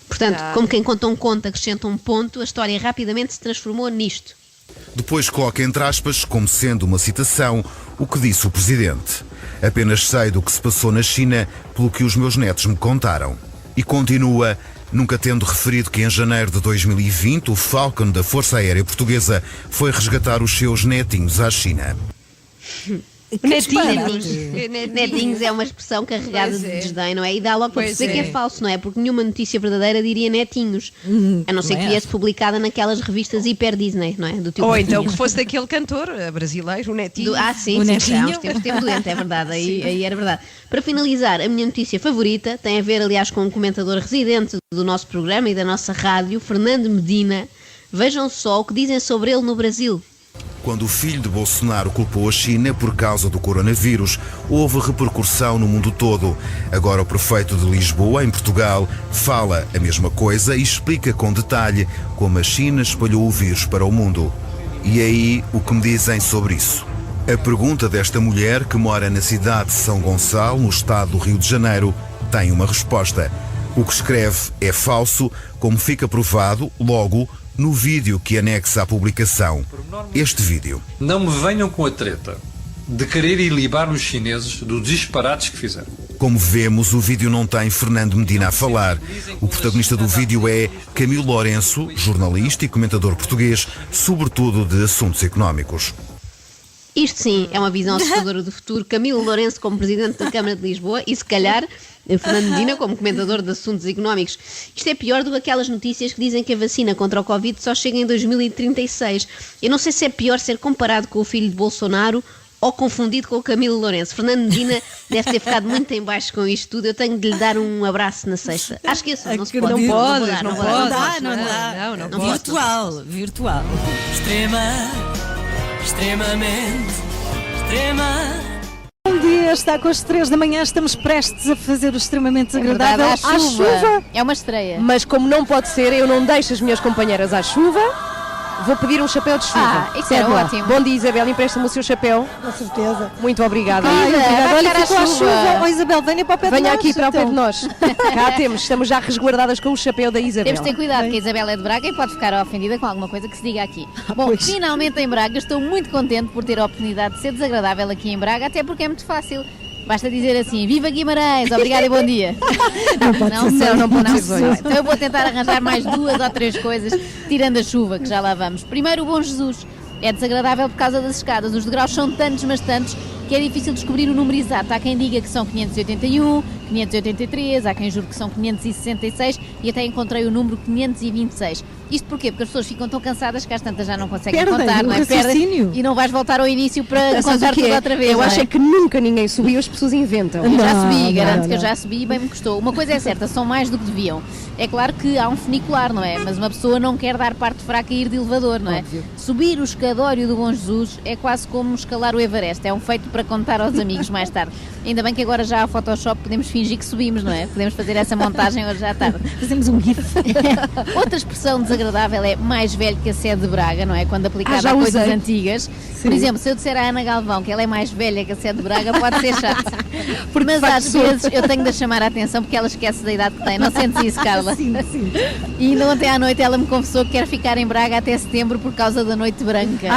Portanto, como quem conta um conto acrescenta um ponto, a história rapidamente se transformou nisto. Depois coloca entre aspas, como sendo uma citação, o que disse o Presidente. Apenas sei do que se passou na China pelo que os meus netos me contaram. E continua, nunca tendo referido que em janeiro de 2020 o Falcon da Força Aérea Portuguesa foi resgatar os seus netinhos à China. Netinhos é uma expressão carregada de desdém, não é? E dá logo para perceber que é falso, não é? Porque nenhuma notícia verdadeira diria netinhos. A não ser que viesse publicada naquelas revistas hiper Disney, não é? Do teu Ou então que fosse daquele cantor brasileiro, o Netinho. Sim, há uns tempos esteve doente, é verdade, aí era verdade. Para finalizar, a minha notícia favorita tem a ver, aliás, com um comentador residente do nosso programa e da nossa rádio, Fernando Medina. Vejam só o que dizem sobre ele no Brasil. Quando o filho de Bolsonaro culpou a China por causa do coronavírus, houve repercussão no mundo todo. Agora o prefeito de Lisboa, em Portugal, fala a mesma coisa e explica com detalhe como a China espalhou o vírus para o mundo. E aí, o que me dizem sobre isso? A pergunta desta mulher, que mora na cidade de São Gonçalo, no estado do Rio de Janeiro, tem uma resposta. O que escreve é falso, como fica provado, logo, no vídeo que anexa à publicação. Este vídeo. Não me venham com a treta de querer ilibar os chineses dos disparates que fizeram. Como vemos, o vídeo não tem Fernando Medina a falar. O protagonista do vídeo é Camilo Lourenço, jornalista e comentador português, sobretudo de assuntos económicos. Isto sim é uma visão assustadora do futuro. Camilo Lourenço como Presidente da Câmara de Lisboa e, se calhar, Fernando Medina como comentador de assuntos económicos. Isto é pior do que aquelas notícias que dizem que a vacina contra o Covid só chega em 2036. Eu não sei se é pior ser comparado com o filho de Bolsonaro ou confundido com o Camilo Lourenço. Fernando Medina deve ter ficado muito em baixo com isto tudo. Eu tenho de lhe dar um abraço na sexta. Acho que não se pode. Não pode. Virtual. Extremamente. Bom dia, está com as 3 da manhã, estamos prestes a fazer o extremamente desagradável à chuva. É uma estreia. Mas como não pode ser, eu não deixo as minhas companheiras à chuva. Vou pedir um chapéu de chuva. Isso é ótimo. Bom dia, Isabel, empresta-me o seu chapéu. Com certeza. Muito obrigada. Olha, ficou a chuva. Oh, Isabel, venha para o pé de nós. Venha aqui para o pé de nós. Cá temos, estamos já resguardadas com o chapéu da Isabel. Temos de ter cuidado, que a Isabel é de Braga e pode ficar ofendida com alguma coisa que se diga aqui. Bom, finalmente em Braga, estou muito contente por ter a oportunidade de ser desagradável aqui em Braga, até porque é muito fácil. Basta dizer assim, viva Guimarães, obrigada e bom dia. Não pode ser. Então eu vou tentar arranjar mais 2 ou 3 coisas, tirando a chuva, que já lá vamos. Primeiro, o Bom Jesus. É desagradável por causa das escadas. Os degraus são tantos, mas tantos, que é difícil descobrir o número exato. Há quem diga que são 581, 583, há quem jure que são 566 e até encontrei o número 526. Isto porquê? Porque as pessoas ficam tão cansadas que às tantas já não conseguem contar, não é? Perdem e não vais voltar ao início para contar tudo outra vez. Eu acho que nunca ninguém subiu, as pessoas inventam. Eu já subi, garanto que eu já subi e bem me custou. Uma coisa é certa, são mais do que deviam. É claro que há um funicular, não é? Mas uma pessoa não quer dar parte fraca e ir de elevador, não é? Óbvio. Subir o escadório do Bom Jesus é quase como escalar o Everest. É um feito para contar aos amigos mais tarde. Ainda bem que agora já há Photoshop, podemos fingir que subimos, não é? Podemos fazer essa montagem hoje à tarde. Fazemos um gif. Outra expressão desagradável é mais velho que a sede de Braga, não é? Quando aplicada a coisas antigas. Sim. Por exemplo, se eu disser à Ana Galvão que ela é mais velha que a sede de Braga, pode ser chato. Mas às vezes eu tenho de chamar a atenção porque ela esquece da idade que tem. Não sentes isso, Carla? Sim. E ainda ontem à noite ela me confessou que quer ficar em Braga até setembro por causa da Noite Branca.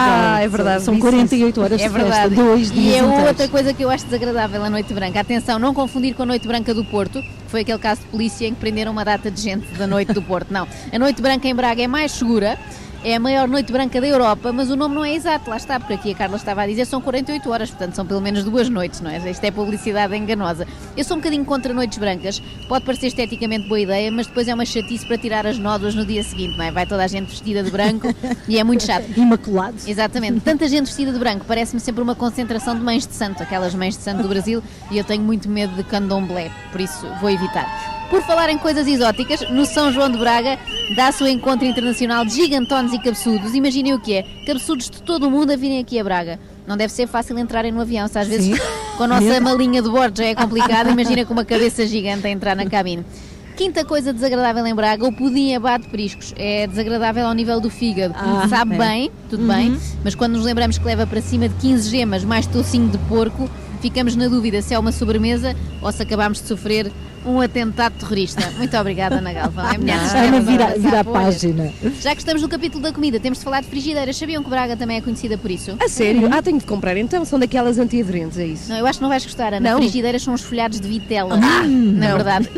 É verdade. São 48 horas de festa, 2 dias E é inteiros. outra coisa que eu acho desagradável a Noite Branca. Atenção, não confundir com a Noite Branca do Porto. Foi aquele caso de polícia em que prenderam uma data de gente da Noite do Porto. Não, a Noite Branca em Braga é mais segura. É a maior noite branca da Europa, mas o nome não é exato, lá está, porque aqui a Carla estava a dizer são 48 horas, portanto são pelo menos 2 noites, não é? Isto é publicidade enganosa. Eu sou um bocadinho contra noites brancas, pode parecer esteticamente boa ideia, mas depois é uma chatice para tirar as nódoas no dia seguinte, não é? Vai toda a gente vestida de branco e é muito chato. Imaculado. Exatamente. Tanta gente vestida de branco, parece-me sempre uma concentração de mães de santo, aquelas mães de santo do Brasil, e eu tenho muito medo de candomblé, por isso vou evitar. Por falar em coisas exóticas, no São João de Braga dá-se o encontro internacional de gigantones e cabeçudos. Imaginem o que é, cabeçudos de todo o mundo a virem aqui a Braga. Não deve ser fácil entrarem no avião, se às vezes com a nossa malinha de bordo já é complicado, imagina com uma cabeça gigante a entrar na cabine. Quinta coisa desagradável em Braga, o pudim abate periscos. É desagradável ao nível do fígado. Sabe bem, tudo bem, mas quando nos lembramos que leva para cima de 15 gemas mais tocinho de porco, ficamos na dúvida se é uma sobremesa ou se acabamos de sofrer um atentado terrorista. Muito obrigada, Ana Galvão. É Ana, vira a página. Já que estamos no capítulo da comida, temos de falar de frigideiras. Sabiam que Braga também é conhecida por isso? A sério? Tenho de comprar então. São daquelas antiaderentes, é isso? Não, eu acho que não vais gostar, Ana. Não? Frigideiras são os folhados de vitela. Na verdade.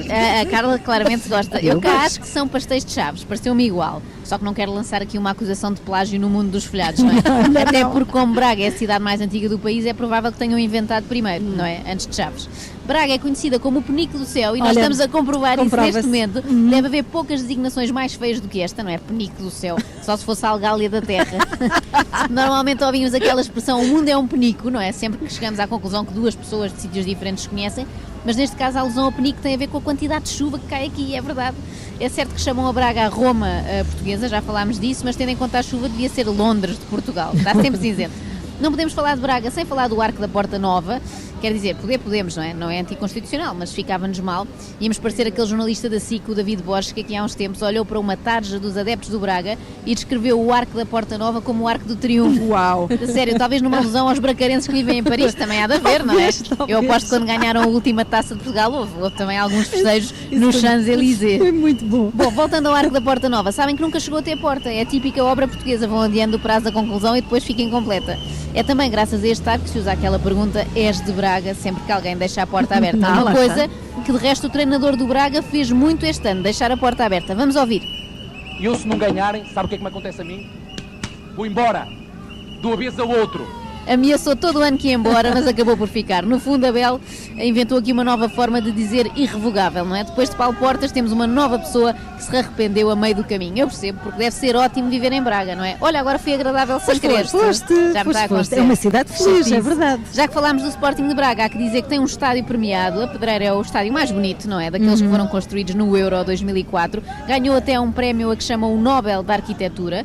A Carla claramente gosta. Eu cá acho que são pastéis de chaves. Pareceu-me igual. Só que não quero lançar aqui uma acusação de plágio no mundo dos folhados, não é? Até porque como Braga é a cidade mais antiga do país, é provável que tenham inventado primeiro, não é? Antes de Chaves. Braga é conhecida como o Penico do Céu e nós estamos a comprovar isso neste momento. Deve haver poucas designações mais feias do que esta, não é? Penico do Céu, só se fosse a Algália da Terra. Normalmente ouvimos aquela expressão, o mundo é um penico, não é? Sempre que chegamos à conclusão que 2 pessoas de sítios diferentes conhecem, mas neste caso a alusão ao penico tem a ver com a quantidade de chuva que cai aqui, é verdade. É certo que chamam a Braga a Roma portuguesa, já falámos disso, mas tendo em conta a chuva devia ser Londres de Portugal, está sempre cinzento. Não podemos falar de Braga sem falar do Arco da Porta Nova. Quer dizer, podemos, não é? Não é anticonstitucional, mas ficava-nos mal. Íamos parecer aquele jornalista da SIC, o David Borges, que aqui há uns tempos olhou para uma tarja dos adeptos do Braga e descreveu o Arco da Porta Nova como o Arco do Triunfo. Uau! Sério, talvez numa alusão aos bracarenses que vivem em Paris, também há de haver, não é? Eu aposto que quando ganharam a última taça de Portugal houve também alguns festejos no Champs-Élysées. Foi muito bom. Bom, voltando ao Arco da Porta Nova, sabem que nunca chegou a ter porta, é a típica obra portuguesa, vão adiando o prazo da conclusão e depois fica incompleta. É também graças a este arco que se usa aquela pergunta, és de Braga, sempre que alguém deixa a porta aberta. Uma coisa que de resto o treinador do Braga fez muito este ano, deixar a porta aberta. Vamos ouvir. E eu se não ganharem, sabe o que é que me acontece a mim? Vou embora, de uma vez ao outro. ameaçou todo o ano que ia embora, mas acabou por ficar. No fundo, Abel inventou aqui uma nova forma de dizer irrevogável, não é? Depois de Paulo Portas, temos uma nova pessoa que se arrependeu a meio do caminho. Eu percebo, porque deve ser ótimo viver em Braga, não é? Olha, agora foi agradável sem querer. Já me está a acontecer. É uma cidade feliz, é verdade. Já que falámos do Sporting de Braga, há que dizer que tem um estádio premiado. A Pedreira é o estádio mais bonito, não é? Daqueles que foram construídos no Euro 2004. Ganhou até um prémio a que chamam o Nobel da Arquitetura,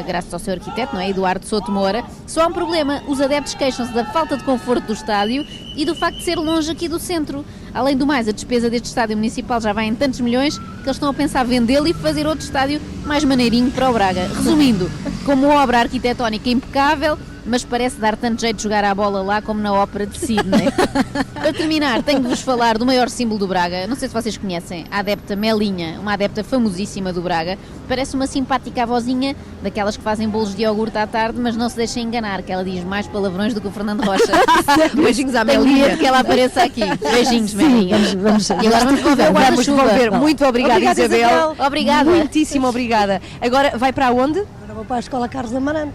graças ao seu arquiteto, não é? Eduardo Souto Moura. Só há um problema, os adeptos queixam-se da falta de conforto do estádio e do facto de ser longe aqui do centro. Além do mais, a despesa deste estádio municipal já vai em tantos milhões que eles estão a pensar vendê-lo e fazer outro estádio mais maneirinho para o Braga. Resumindo, como obra arquitetónica impecável, mas parece dar tanto jeito de jogar à bola lá como na ópera de Sydney. Para terminar, tenho de vos falar do maior símbolo do Braga. Não sei se vocês conhecem, a adepta Melinha, uma adepta famosíssima do Braga. Parece uma simpática avózinha, daquelas que fazem bolos de iogurte à tarde, mas não se deixem enganar, que ela diz mais palavrões do que o Fernando Rocha. Beijinhos à Tenho Melinha. medo que ela apareça aqui. Beijinhos, Melinha. Vamos E agora vamos devolver o guarda-chuva. Muito obrigada, Isabel. Obrigada. Muitíssimo obrigada. Agora vai para onde? Agora vou para a Escola Carlos Amarante.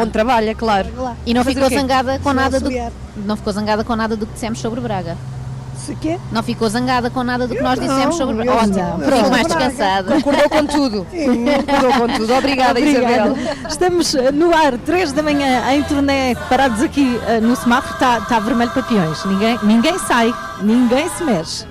Onde trabalha, claro. E não Fazer ficou o quê? zangada com Vou nada do auxiliar. não ficou zangada com nada do que dissemos sobre Braga. Se quê? Não ficou zangada com nada do que nós dissemos sobre Braga. eu Ótimo, não. fico Pronto. mais descansada. Concordou com tudo. Concordou com tudo. Obrigada, Isabel. Estamos no ar, 3 da manhã, em turnê, parados aqui no semáforo. Está vermelho para peões. Ninguém sai, ninguém se mexe.